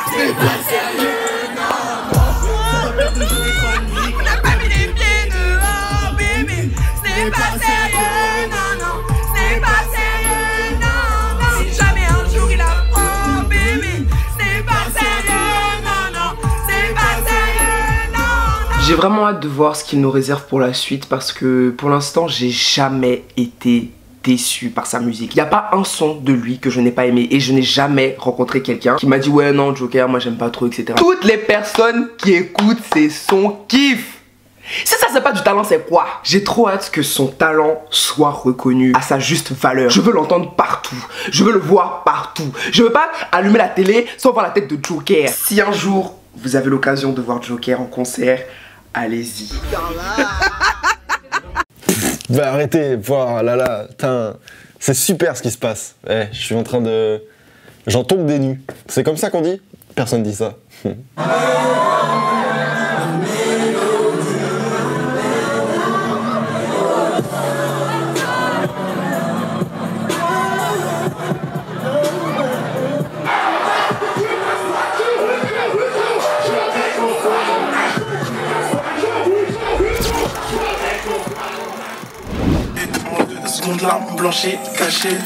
J'ai vraiment hâte de voir ce qu'il nous réserve pour la suite parce que pour l'instant j'ai jamais été déçu par sa musique. Il n'y a pas un son de lui que je n'ai pas aimé et je n'ai jamais rencontré quelqu'un qui m'a dit ouais non Joker moi j'aime pas trop etc. Toutes les personnes qui écoutent ces sons kiffent. Si ça c'est pas du talent c'est quoi? J'ai trop hâte que son talent soit reconnu à sa juste valeur. Je veux l'entendre partout, je veux le voir partout. Je veux pas allumer la télé sans voir la tête de Joker. Si un jour vous avez l'occasion de voir Joker en concert, allez-y. Bah arrêtez, voilà, c'est super ce qui se passe. Eh, je suis en train de... J'en tombe des nues. C'est comme ça qu'on dit? Personne dit ça. Seconde larme blanchie, cachée.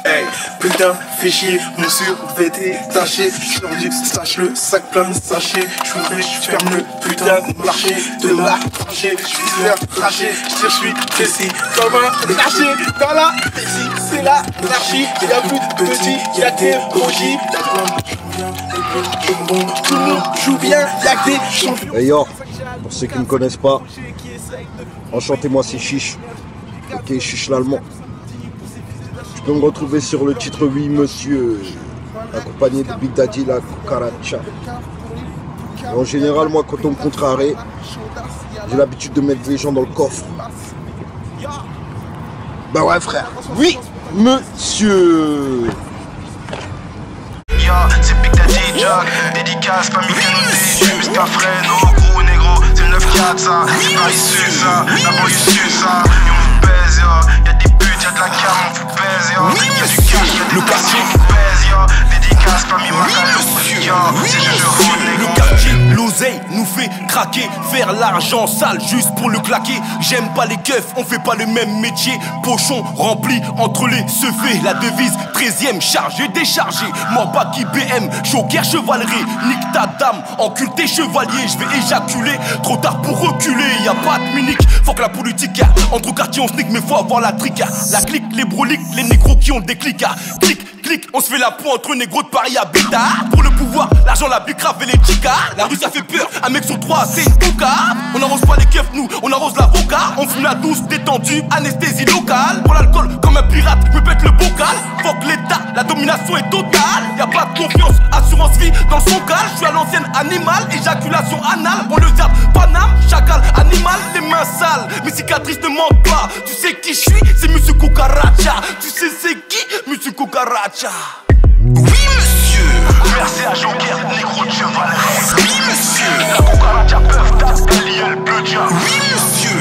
Hey, putain, fais chier, mon survêté taché. J'suis rendu, sache-le, sac plein de sachets. J'suis riche, j'ferme le putain de marché de la tranchée. J'suis faire cracher, j'suis précis comme un lâché. Dans la vessie, c'est la anarchie. Y'a plus de petits, y'a que des rogis. Tout le monde joue bien, y'a que des champions. Hey yo, pour ceux qui ne me connaissent pas, enchantez-moi c'est Chiche. Ok, Chiche l'allemand. Tu peux me retrouver sur le titre Oui Monsieur, accompagné de Big Daddy la Cucaracha. En général, moi quand on me contrarie, j'ai l'habitude de mettre les gens dans le coffre. Bah ouais frère, oui Monsieur. Yo, c'est Big Daddy Jog, dédicace, pas Mickey, Musca Fren, oh gros négro, c'est le 9-4 ça, c'est Paris Sud ça, la banlieue Sud ça, et on vous baise yo, y'a des buts, y'a de la cam, on vous baise yo, y'a du cash, y'a des quartiers, on vous baise yo, dédicace, pas Mickey, yo, c'est je négro. Le quartier, l'oseille nous fait craquer, faire l'argent sale juste pour le claquer. J'aime pas les keufs, on fait pas le même métier. Pochon rempli entre les sevrés. La devise 13e, chargé, déchargé. Morba qui BM, Joker chevalerie. Nique ta dame, encule tes chevaliers. Je vais éjaculer, trop tard pour reculer. Y'a pas de minique, faut que la politique. Entre quartiers on snique, mais faut avoir la trique. La clique, les broliques, les négros qui ont des clics. Clic, clic, on se fait la peau entre négros de Paris à Beta. Pour le pouvoir, l'argent, la bicrave et les chicas. La rue ça fait peur, un mec sur 3 c'est une coca. On arrose pas les keufs nous, on arrose l'avocat. On fume la douce, détendue, anesthésie locale. Pour l'alcool comme un pirate, je me pète le bocal. Fuck l'état, la domination est totale. Y'a pas de confiance, assurance vie dans son cal. Je suis à l'ancienne animal, éjaculation anale. On le zappe, Paname, chacal, animal, les mains sales. Mes cicatrices ne mentent pas. Tu sais qui je suis, c'est Monsieur Cucaracha. Tu sais c'est qui, Monsieur Cucaracha. Oui monsieur, merci à Joker, négro de chevalerie. Oui monsieur, la Cucaracha peuvent t'appeler le bleu dia. Oui monsieur,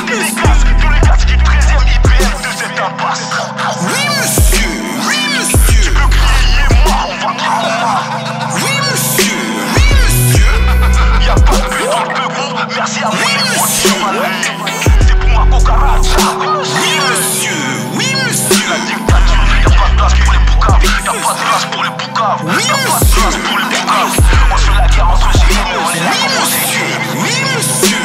dédicace, tous les quartiers du 13e IPM de cette impasse. Oui monsieur, tu peux crier moi on va trauma. Oui monsieur, y'a pas de but dans le peu gros, merci à moi négro de chevalerie. C'est pour ma Cucaracha. Oui monsieur, la dictature, y'a pas de place pour les boucas, y'a pas de place pour les boucas. grave. Y'a pas de place pour le décaf. On se la guerre entre génies, on est là pour séduire. Oui monsieur.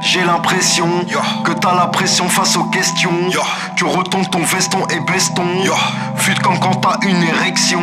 J'ai l'impression que t'as la pression face aux questions. Tu retombes ton veston et beston. Fut comme quand t'as une érection.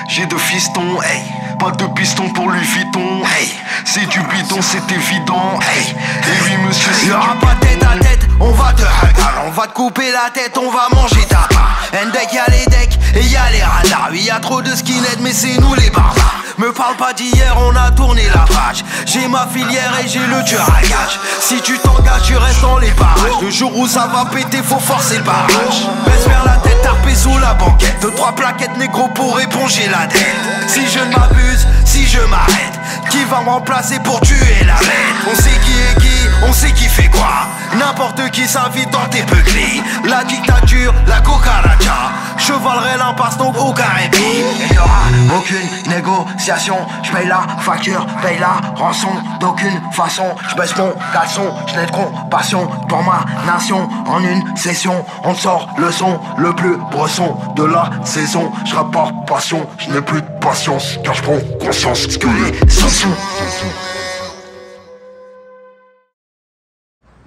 J'ai deux fistons, hey. Pas de piston pour Louis Vuitton, hey. C'est du bidon, c'est évident, hey. Et oui monsieur, c'est y'aura pas tête à tête, on va te hagar. On va te couper la tête, on va manger ta part. Endek y'a les decks et y'a les radars. Oui y'a trop de skinheads mais c'est nous les barbares. Me parle pas d'hier, on a tourné la page. J'ai ma filière et j'ai le tueur à gage. Si tu t'engages, tu restes dans les parages. Le jour où ça va péter, faut forcer le barrage. Baisse vers la tête, tarpé sous la banquette. 2-3 plaquettes négro pour éponger la dette. Si je ne m'abuse, si je m'arrête, qui va me remplacer pour tuer la bête? On sait qui est qui, on sait qui fait quoi. N'importe qui s'invite dans tes peuglis. La dictature, la cucaracha. Chevalerai l'impasse donc aucun répit. Il n'y aura aucune négociation. Je paye la facture, paye la rançon. D'aucune façon, je baisse mon caleçon. Je n'ai de compassion pour ma nation. En une session, on sort le son le plus bresson de la saison. Je rappe par passion, je n'ai plus de patience. Car je prends conscience que les sanctions.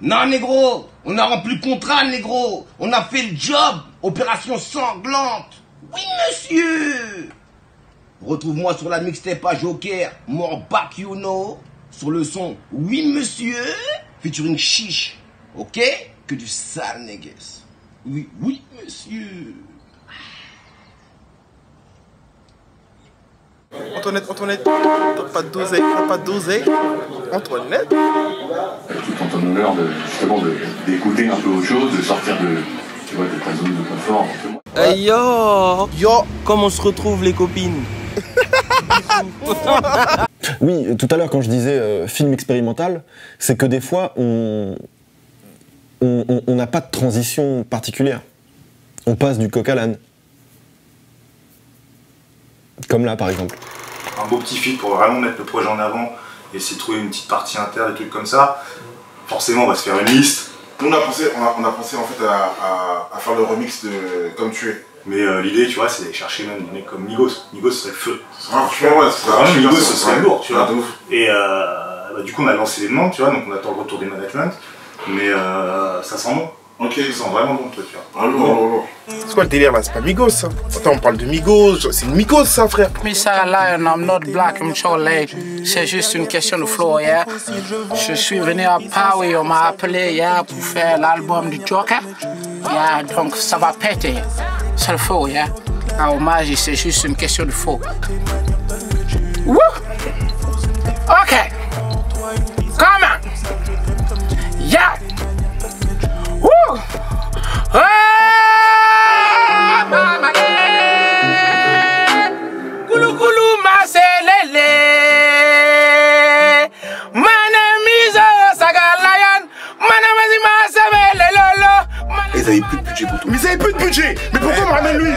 Non négro, on a rempli le contrat négro, on a fait le job, opération sanglante. Oui monsieur. Retrouve-moi sur la mixtape à Joker, more back you know, sur le son oui monsieur, featuring Chiche, ok? Que du sale négus. Oui, oui monsieur. Antoinette, t'as pas d'oseille, Antoinette. Tu prends ton honneur justement d'écouter un peu autre chose, de sortir de ta zone de confort. Hey yo, comment on se retrouve les copines? Oui, tout à l'heure quand je disais film expérimental, c'est que des fois on n'a pas de transition particulière. On passe du coq à l'âne. Comme là par exemple. Un beau petit feat pour vraiment mettre le projet en avant et essayer de trouver une petite partie inter, des trucs comme ça. Forcément on va se faire une liste. Nous on a pensé en fait à faire le remix de Comme tu es. Mais l'idée tu vois c'est d'aller chercher même des mecs comme Migos. Migos serait le feu. Franchement ouais, vraiment Migos ce serait lourd tu vois. Et du coup on a lancé les demandes tu vois, donc on attend le retour des management. Mais ça sent bon. Ok, ils sont vraiment bons, toi, tu vois. C'est quoi le délire là? C'est pas Migos ça. Attends, on parle de Migos, c'est une Migos ça, frère. Mr. Lion, I'm not black, I'm Cholet. C'est juste une question de flow, yeah. Je suis venu à Paris, on m'a appelé, yeah, pour faire l'album du Joker. Yeah, donc ça va péter. C'est le faux, yeah. Un hommage, c'est juste une question de flow. Woo! Ok. Comment? Yeah. Woo! Mama, Gulu Gulu Maselele. My name is Saga Lion. My name is Maselele Lolo. Ils avaient plus de budget pour tout. Mais ils avaient plus de budget. Mais pourquoi on ramène lui?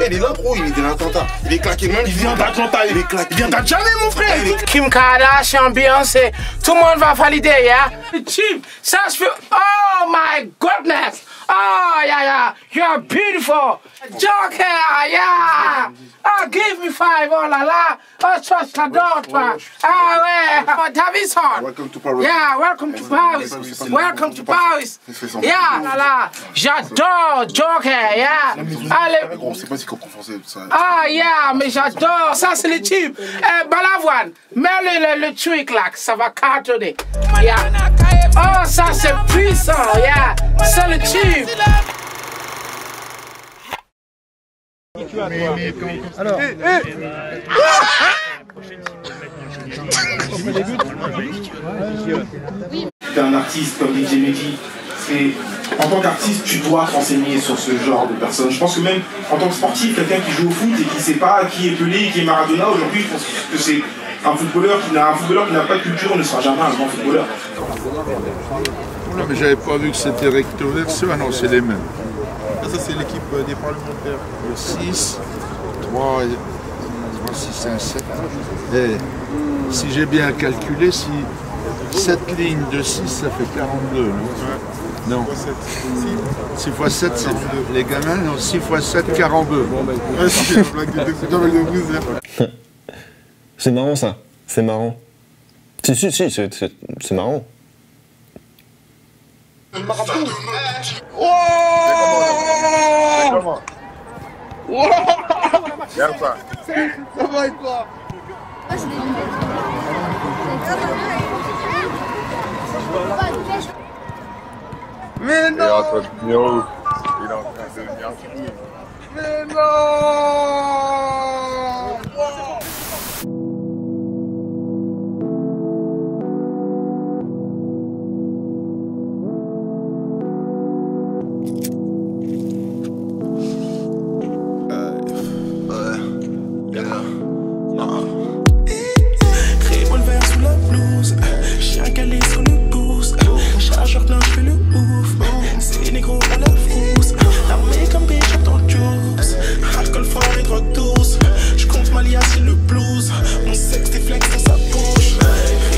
Il est là trop, il est de l'Atlanta. Il est claqué même. Il vient d'Atlanta, il est claqué. Il vient d'Adjamé mon frère. Kim Kardashian, Beyoncé, tout le monde va valider, yeah? Chief, ça se fait. Oh my goodness. Oh yeah, you're beautiful. Joker, yeah. Oh, give me 5, oh la la. Oh, trust la daughter. Ah ouais, oh, Davison. Welcome to Paris. Yeah, welcome to Paris. Welcome to Paris. Yeah, la la. J'adore Joker, yeah. Allez. Gros, c'est pas si comprend français ça. Ah yeah, mais j'adore. Ça c'est le type. Balavoine, mets le truc là, ça va cartonner. Yeah. Oh, ça c'est puissant, yeah. C'est le type. Alors, T'es un artiste comme DJ Mehdi, en tant qu'artiste, tu dois te renseigner sur ce genre de personnes. Je pense que même en tant que sportif, quelqu'un qui joue au foot et qui ne sait pas qui est Pelé, qui est Maradona, aujourd'hui, je pense que c'est un footballeur qui n'a pas de culture, ne sera jamais un grand footballeur. Non, mais j'avais pas vu que c'était recto-verso. Ah non, c'est les mêmes. Ça, c'est l'équipe des parlementaires. Il y a 6, 3, 6, 5, 7. Et si j'ai bien calculé, si 7 lignes de 6, ça fait 42. Non. 6 x 7, c'est les gamins, non, 6 x 7, 42. C'est marrant ça, c'est marrant. Si, c'est marrant. Regarde ça. Ça va et toi? Mais non! Il est en train de devenir ouf. Il est en train de devenir fou. Mais non! Revolver sous la blouse, chien calé sous le pouce, chargeur plein, je fais le ouf. C'est négro à la frousse, armé comme Bishop dans le juice. Alcool fort et drogue douce, je compte ma liasse et le blues. Mon sexe déflexe dans sa bouche.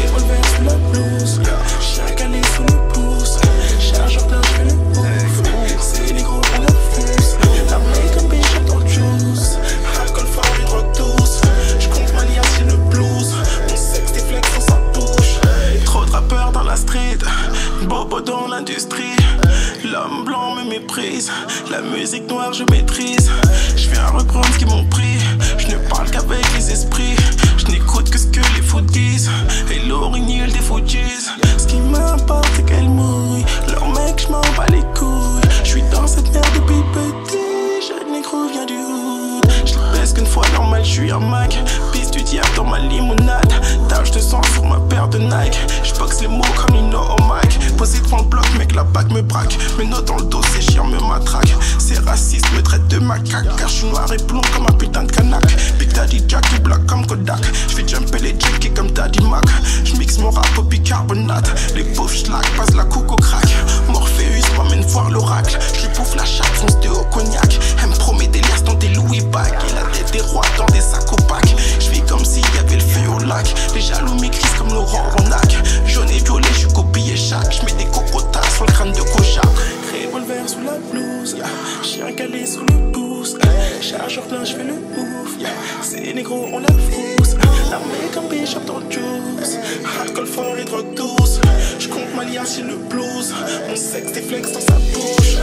Revolver sous la blouse, chien calé sous le pouce, chargeur plein, je fais le ouf. C'est négro à la frousse, armé comme Bishop dans le juice. Alcool fort et drogue douce, je compte ma liasse et le blues. Mon sexe déflexe dans sa bouche. Trop de rappeurs dans la street, bobo dans l'industrie. L'homme blanc me méprise, la musique noire je maîtrise. Je viens reprendre ce qu'ils m'ont pris, je ne parle qu'avec les esprits. Je n'écoute que ce que les fous disent, et l'orignal des Fujis. Ce qui m'importe c'est qu'elles mouillent, leur mec je m'en bats les couilles. Je suis dans cette merde depuis petit, jeune négro vient du hood. Je les baisse qu'une fois normal, je suis un Mac. Pisse du diable dans ma limonade, tache de sang sur ma paire de Nike. Je boxe les mots comme une au mic. Posé devant le bloc, mec, la bague me braque. Mes notes dans le dos, ces chiens me matraquent. Ces racistes me traitent de macaque, car je suis noir et blond comme un putain de canac. Big Daddy Jack et black comme Kodak. Je fais jumper les junkies comme Daddy Mac. Je mixe mon rap au bicarbonate. Les pauvres schlag passent la coupe au crack. Morpheus m'emmène voir l'oracle. Je lui bouffe la chatte, fonce de haut cognac. Elle me promet des liasses dans des Louis Bag. Et la tête des rois dans des sacs opaques. Je vis comme s'il y avait le feu au lac. Les jaloux m'écrisent comme Laurent Ronac. Jaune et violet, je suis copillé chaque. Je mets des cocotas sur le crâne de Cocha. Revolver sous la blouse, chien calé sous le pouce. Chargeur plein, je fais le ouf. C'est négro, on la frousse. Armé comme Bishop dans le juice. Alcool fort et drogue douce. Je compte ma liasse et le blues. Mon sexe déflexe dans sa bouche.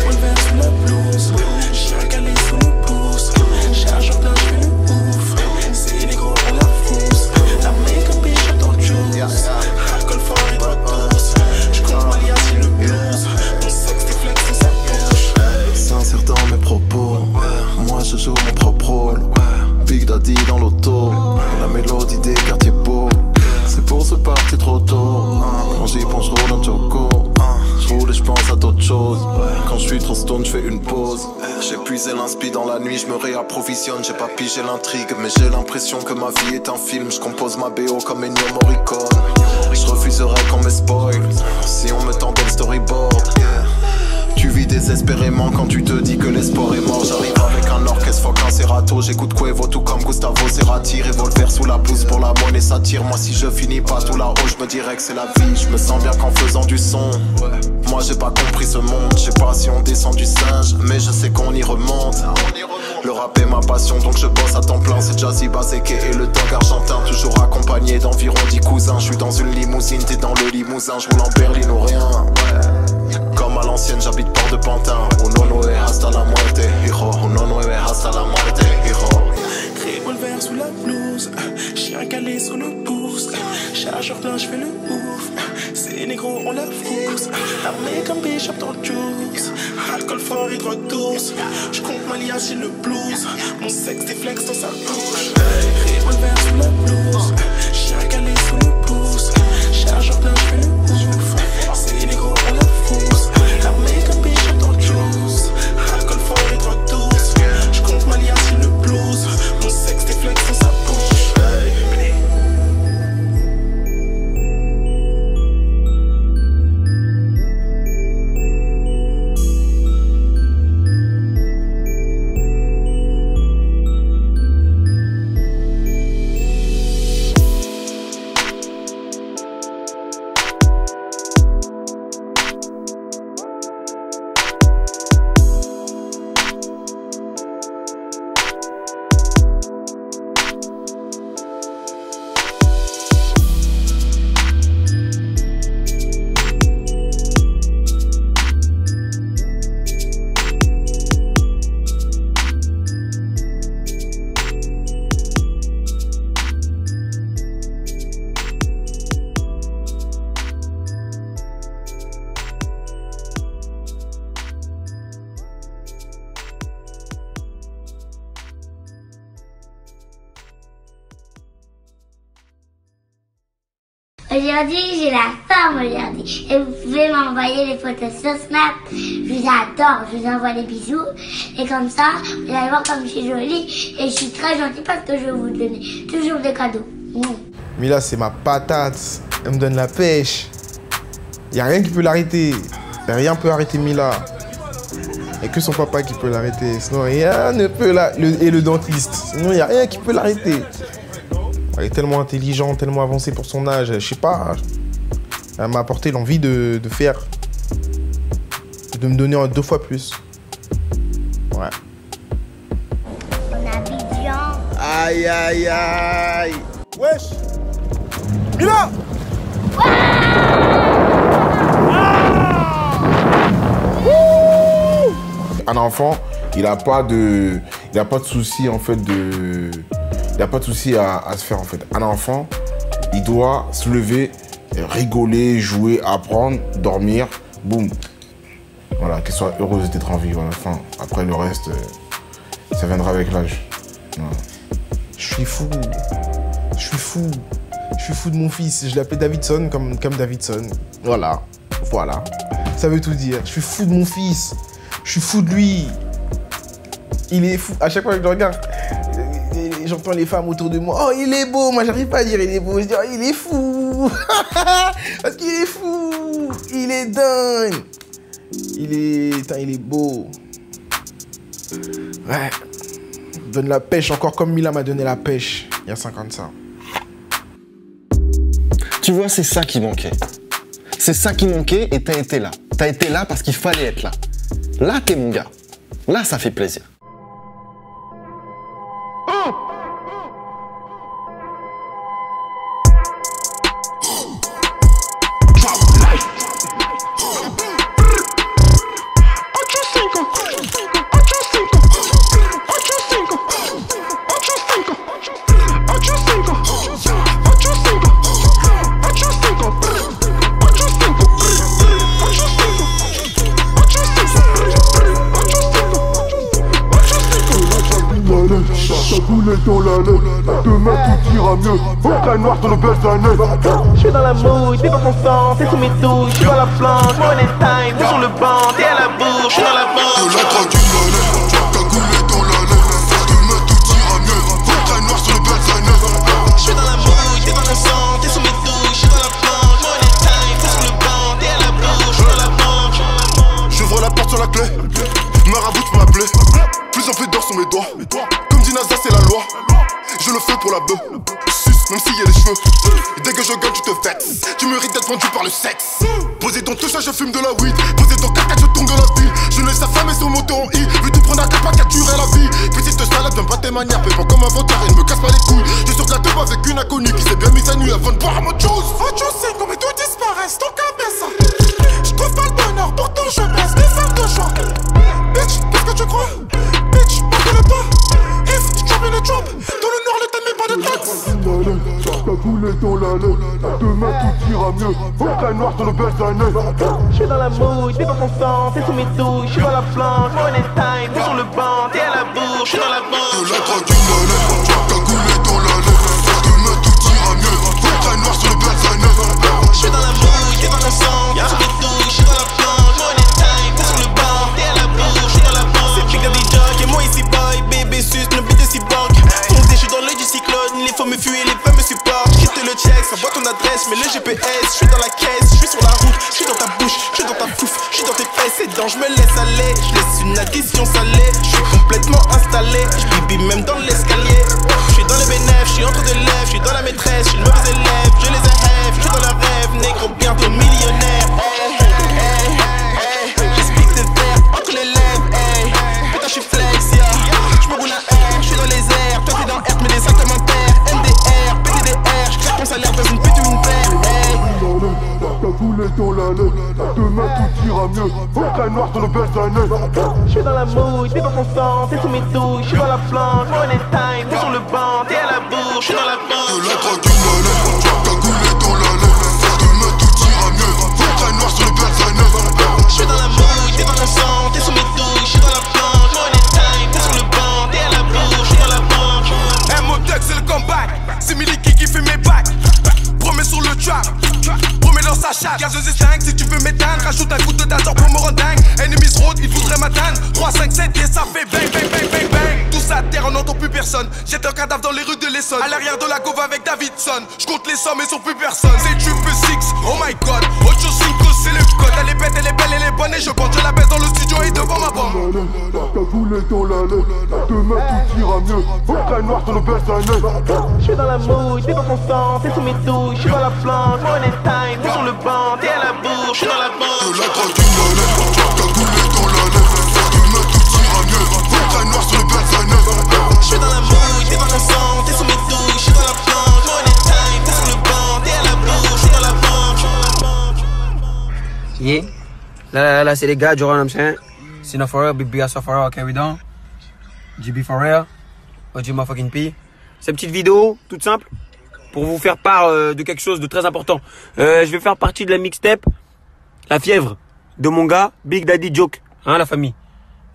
Revolver sous la blouse, chien calé sous le pouce. Chargeur plein, je fais le ouf. C'est négro, on la frousse. Armé comme Bishop dans le juice. Alcool fort et drogue douce. Je compte ma liasse et le blues. Mon sexe déflexe dans sa bouche. Sincère dans mes propos, moi je joue mon propre rôle. Big Daddy dans l'auto, la mélodie des quartiers beaux. C'est pour se partir trop tôt. Quand j'y pense, je roule un choco. Je roule et je pense à d'autres choses. Quand je suis trop stone, je fais une pause. J'ai puisé l'inspi dans la nuit, je me réapprovisionne. J'ai pas pigé l'intrigue, mais j'ai l'impression que ma vie est un film. Je compose ma BO comme Ennio Morricone. Je refuserais qu'on me spoil si on me tendait le storyboard. Tu vis désespérément quand tu te dis que l'espoir est mort. J'arrive avec un orchestre, fuck un Serato. J'écoute Quavo tout comme Gustavo Cerati. Revolver sous la blouse pour la monnaie ça tire. Moi si je finis pas tout là-haut, je me dirais que c'est la vie. Je me sens bien qu'en faisant du son. Moi j'ai pas compris ce monde. Je sais pas si on descend du singe, mais je sais qu'on y remonte. Le rap est ma passion donc je bosse à temps plein. C'est Jazzy Bazeke et le dog argentin. Toujours accompagné d'environ 10 cousins. Je suis dans une limousine, t'es dans le limousin. Je roule en berline ou rien. Comme à l'ancienne, j'habite Port de Pantin. Uno nueve hasta la muerte, hijo. Uno nueve hasta la muerte, hijo. Revolver sous la blouse, chien calé sur le pouce. Chargeur plein, je fais le ouf. C'est négro, on la frousse. Armé comme Bishop dans le juice. Alcool fort et drogue douce. Je compte ma liasse et le blues. Mon sexe déflexe dans sa bouche. Revolver sous la blouse, chien calé sur le pouce. Chargeur plein, je fais le ouf. C'est négro, on la frousse. Armé comme Bishop dans le juice. Alcool fort et drogue douce. Je compte ma liasse et le blues. Mon sexe déflexe dans sa bouche. Aujourd'hui, j'ai la forme aujourd'hui. Et vous pouvez m'envoyer les photos sur Snap. Je vous adore, je vous envoie des bisous. Et comme ça, vous allez voir comme je suis jolie. Et je suis très gentille parce que je vais vous donner toujours des cadeaux. Mila, c'est ma patate. Elle me donne la pêche. Y a rien qui peut l'arrêter. Rien peut arrêter Mila. Et que son papa qui peut l'arrêter. Sinon, rien ne peut l'arrêter. Et le dentiste. Sinon, y a rien qui peut l'arrêter. Elle est tellement intelligente, tellement avancée pour son âge. Je sais pas. Elle m'a apporté l'envie de faire. De me donner 2 fois plus. Ouais. Aïe, aïe, aïe. Wesh. Mila. Un enfant, il n'a pas de souci en fait de... Il n'y a pas de souci à se faire en fait. Un enfant, il doit se lever, rigoler, jouer, apprendre, dormir, boum. Voilà, qu'elle soit heureuse d'être en vie. Voilà. Enfin, après le reste, ça viendra avec l'âge. Voilà. Je suis fou. Je suis fou. Je suis fou de mon fils. Je l'appelle Davidson comme Davidson. Voilà. Voilà. Ça veut tout dire. Je suis fou de mon fils. Je suis fou de lui. Il est fou. À chaque fois que je le regarde, j'entends les femmes autour de moi. Oh, il est beau. Moi, j'arrive pas à dire il est beau. Je dis, oh, il est fou. Parce qu'il est fou. Il est dingue. Il est beau. Ouais. Donne la pêche encore comme Mila m'a donné la pêche il y a 50 ans. Tu vois, c'est ça qui manquait. C'est ça qui manquait et t'as été là. T'as été là parce qu'il fallait être là. Là, t'es mon gars. Là, ça fait plaisir. Demain tout ira mieux, au noir sur le belles années. Je suis dans la mouille, t'es pas constant, t'es sous mes touches, je suis dans la planche, money time, t'es sur le banc, t'es à la bouche, je suis dans la banque. De la drogue d'une monnaie, cagoulé dans la laine. Demain tout ira mieux, au noir sur le belles années. Je suis dans la mouille, t'es pas constant, t'es sous mes touches, je suis dans la planche, money time, t'es sur le banc, t'es à la bouche, je suis dans la banque. J'ouvre la porte sur la clé, marabout tu m'appelais. Plus en plus d'or sur mes doigts, comme dit NASA c'est la loi. Je le fais pour la bœuf, même s'il y a les cheveux. Et dès que je gagne, tu te vexes. Tu mérites d'être vendu par le sexe. Posé dans tout ça, je fume de la weed. Posé dans 4 je tourne de la ville. Je ne laisse sa femme et son moto en I. Vu tout prendre à 4 pas qu'à durer la vie. Petite salade, j'aime pas tes manières. Fais pas comme un votard et ne me casse pas les couilles. Je suis sur de la teuf avec une inconnue qui s'est bien mise à nu avant de boire à mon chose. Ocho Cinco, mais tout disparaisse, ton cabeza. Je trouve pas le bonheur, pourtant je baisse des femmes de choix. Bitch, qu'est-ce que tu crois? Bitch, on connaît pas. If, drop in the drop. Dans le noir, le temps n'est pas de taxe. Cagoulé dans la laine. Demain tout ira mieux, au noir sur le belles années. Je suis dans la mouille, t'es pas constant, t'es sous mes touches, je suis dans la planche, money time, t'es sur le banc, t'es à la bouche, je suis dans la banque. De la drogue d'une monnaie, cagoulé dans la laine. Demain tout ira mieux, au noir sur le belles années. Je suis dans la mouille, t'es pas constant, t'es sous mes touches, je suis dans la planche, money time, t'es sur le banc, t'es à la bouche, je suis dans la banque. C'est Big Daddy Jock et moi ici boy, bébé sus, le beat de cyborg. Foncé, je suis dans l'œil du cyclone, les faux me fuient, les femmes me supportent. Quitte le check, ça voit ton adresse, mais le GPS, je suis dans la caisse, je suis sur la route, je suis dans ta bouche, je suis dans ta fouf, je suis dans tes fesses et dents, je me laisse aller, je laisse une addition salée, je suis complètement installé, je bibi même dans l'escalier. Je suis dans les bénéfices, je suis entre deux lèvres, je suis dans la maîtresse, je suis le mauvais élève, je les ai je suis dans le rêve, négro bientôt millionnaire. J'explique tes verres entre les lèvres, putain je suis flex, yeah. Je me roule un R, je suis dans les airs, toi t'es dans R, mais des sacs commentaires, MDR, PTDR, je claque mon salaire dans une pute ou une paire, Cagoulé dans la laine. Demain tout ira mieux, au noir sur le belles années. Je suis dans la mouille, t'es pas constant, t'es sous mes touches, je suis dans la planche, money time, t'es sur le banc, t'es à la bouche, je suis dans la banque. De la drogue d'une monnaie, cagoulé dans la laine. Demain tout ira mieux, au noir sur le belles années. Je suis dans la mouille, t'es pas constant, t'es sous mes touches, je suis dans la planche, money time, t'es sur le banc, t'es à la bouche, je suis dans la banque. Modex c'est le comeback, c'est Miliki qui fait mes bacs. Promets sur le trap, et ça fait bang bang bang bang bang. Tous à terre, on n'entend plus personne. Jette un cadavre dans les rues de l'Essonne. À l'arrière de la gauve avec Davidson. Je compte les sommes et sur plus personne. C'est triple six, oh my god. Ocho Cinco, c'est le code. Elle est bête, elle est belle, elle est bonne. Et je bande, je la baisse dans le studio et devant ma bombe. T'as voulu dans la laine, demain tout ira mieux. Au noir sur le Je suis dans la mouille, t'es dans ton sang, t'es sous mes douilles. Je suis dans la plante, money time, t'es sur le banc, t'es à la bourre, je suis dans la banque. De la drogue dans la laine, t'as voulu dans la laine. Demain tout ira mieux. Au noir sur le je suis dans la mouille, t'es dans ton sang, t'es sous mes douilles. Je suis dans la plante, money time, t'es sur le banc, t'es à la bourre, je suis dans la banque. Yeah. Là, c'est les gars du Run Hamchin. Sina for real, Big BS for real, carry down. GB for real, OG motherfucking P. C'est une petite vidéo, toute simple, pour vous faire part de quelque chose de très important. Je vais faire partie de la mixtape La Fièvre de mon gars Big Daddy Joke, hein, la famille.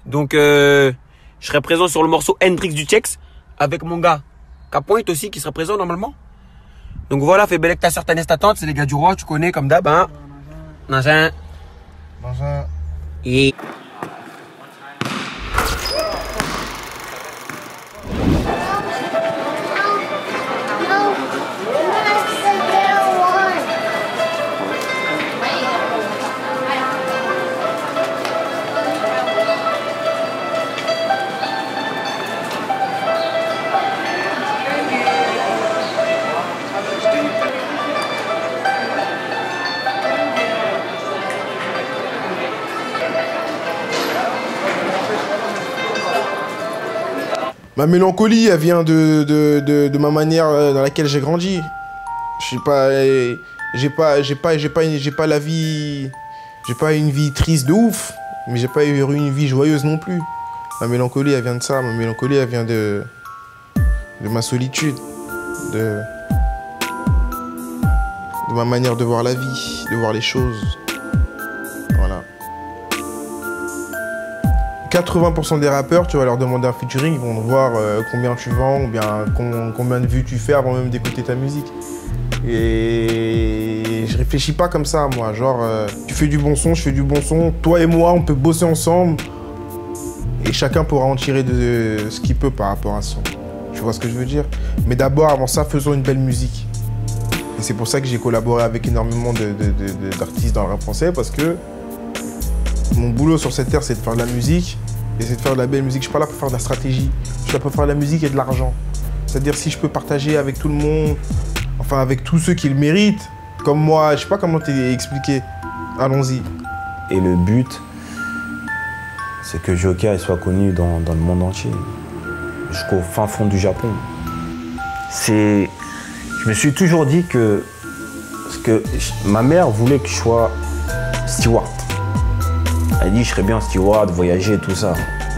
Donc, je serai présent sur le morceau Hendrix du Chex avec mon gars K-Point aussi qui sera présent normalement. Donc voilà, fais belle que ta certaine attente, c'est les gars du roi, tu connais comme d'hab, hein. Nanzin. Bonjour. Et... Ma mélancolie, elle vient de ma manière dans laquelle j'ai grandi. Je sais pas, j'ai pas la vie, j'ai pas une vie triste de ouf, mais j'ai pas eu une vie joyeuse non plus. Ma mélancolie, elle vient de ça. Ma mélancolie, elle vient de ma solitude, de ma manière de voir la vie, de voir les choses. Voilà. 80% des rappeurs, tu vas leur demander un featuring, ils vont voir combien tu vends, ou bien combien de vues tu fais avant même d'écouter ta musique. Et je réfléchis pas comme ça, moi. Genre, tu fais du bon son, je fais du bon son. Toi et moi, on peut bosser ensemble. Et chacun pourra en tirer de ce qu'il peut par rapport à ça. Tu vois ce que je veux dire? Mais d'abord, avant ça, faisons une belle musique. Et c'est pour ça que j'ai collaboré avec énormément d'artistes dans le rap français, parce que mon boulot sur cette terre, c'est de faire de la musique. Et c'est de faire de la belle musique. Je suis pas là pour faire de la stratégie. Je suis là pour faire de la musique et de l'argent. C'est-à-dire, si je peux partager avec tout le monde, enfin avec tous ceux qui le méritent, comme moi, je sais pas comment t'ai expliqué. Allons-y. Et le but, c'est que Joker soit connu dans le monde entier, jusqu'au fin fond du Japon. Je me suis toujours dit que ma mère voulait que je sois steward. Elle dit je serais bien steward, voyager, tout ça.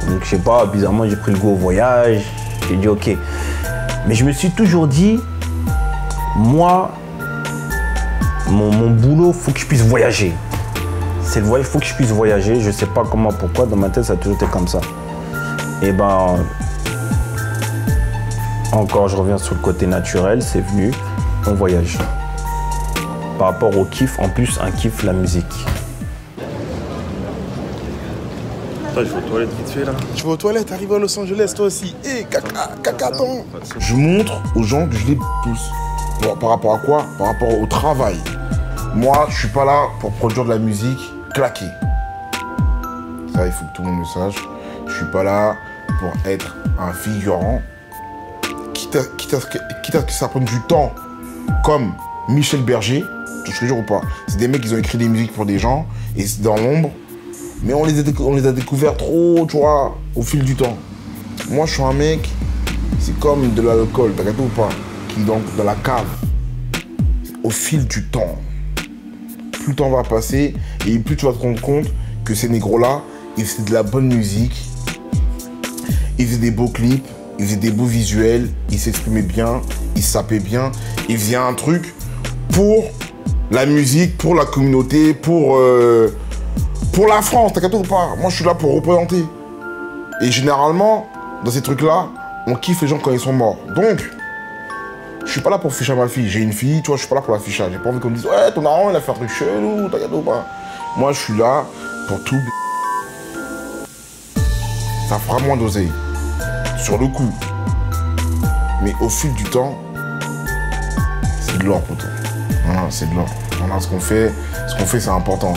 Donc je sais pas, bizarrement j'ai pris le goût au voyage, j'ai dit ok. Mais je me suis toujours dit, moi, mon boulot, faut que je puisse voyager. C'est le voyage, faut que je puisse voyager. Je sais pas comment, pourquoi, dans ma tête ça a toujours été comme ça. Et ben, encore je reviens sur le côté naturel, c'est venu, on voyage. Par rapport au kiff, en plus un kiff, la musique. Je vais aux toilettes vite fait là. Tu vas aux toilettes, arrive à Los Angeles toi aussi. Hé, caca, attends. Je montre aux gens que je les pousse. Bon, par rapport à quoi? Par rapport au travail. Moi, je suis pas là pour produire de la musique claquée. Ça, il faut que tout le monde le sache. Je suis pas là pour être un figurant. Quitte à ce que ça prenne du temps, comme Michel Berger, tu te jure ou pas. C'est des mecs qui ont écrit des musiques pour des gens, et c'est dans l'ombre. Mais on les a découverts trop, tu vois, au fil du temps. Moi, je suis un mec, c'est comme de l'alcool, t'as capté ou pas? Qui est dans la cave. Au fil du temps. Plus le temps va passer, et plus tu vas te rendre compte que ces négros-là, ils faisaient de la bonne musique, ils faisaient des beaux clips, ils faisaient des beaux visuels, ils s'exprimaient bien, ils sapaient bien, ils faisaient un truc pour la musique, pour la communauté, pour la France, t'as capté ou pas? Moi, je suis là pour représenter. Et généralement, dans ces trucs-là, on kiffe les gens quand ils sont morts. Donc, je suis pas là pour ficher à ma fille. J'ai une fille, tu vois, je suis pas là pour la ficher. J'ai pas envie qu'on me dise, ouais, ton daron, il a fait un truc chelou, t'as capté ou pas? Moi, je suis là pour tout. ça fera moins d'oseille. Sur le coup. Mais au fil du temps, c'est de l'or, poto. Voilà, c'est de l'or. Voilà, ce qu'on fait, c'est important.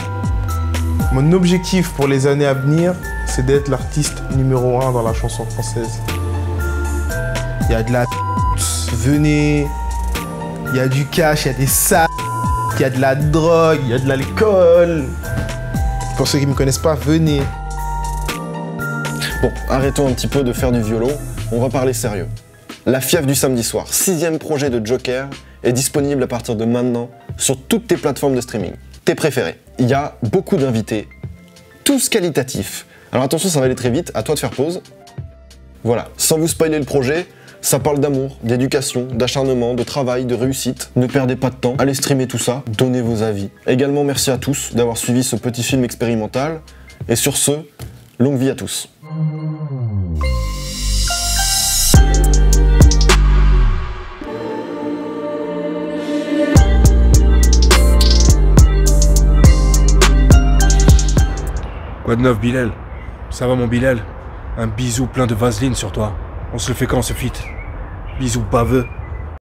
Mon objectif pour les années à venir, c'est d'être l'artiste numéro 1 dans la chanson française. Il y a de la venez, il y a du cash, il y a des salles, il y a de la drogue, il y a de l'alcool. Pour ceux qui ne me connaissent pas, venez. Bon, arrêtons un petit peu de faire du violon, on va parler sérieux. La Fièvre du samedi soir, 6e projet de Joker, est disponible à partir de maintenant sur toutes tes plateformes de streaming. Tes préférés. Il y a beaucoup d'invités, tous qualitatifs. Alors attention, ça va aller très vite, à toi de faire pause. Voilà, sans vous spoiler le projet, ça parle d'amour, d'éducation, d'acharnement, de travail, de réussite. Ne perdez pas de temps, allez streamer tout ça, donnez vos avis. Également, merci à tous d'avoir suivi ce petit film expérimental. Et sur ce, longue vie à tous. Quoi de neuf, Bilal? Ça va, mon Bilal? Un bisou plein de vaseline sur toi. On se le fait quand, ce feat? Bisous baveux.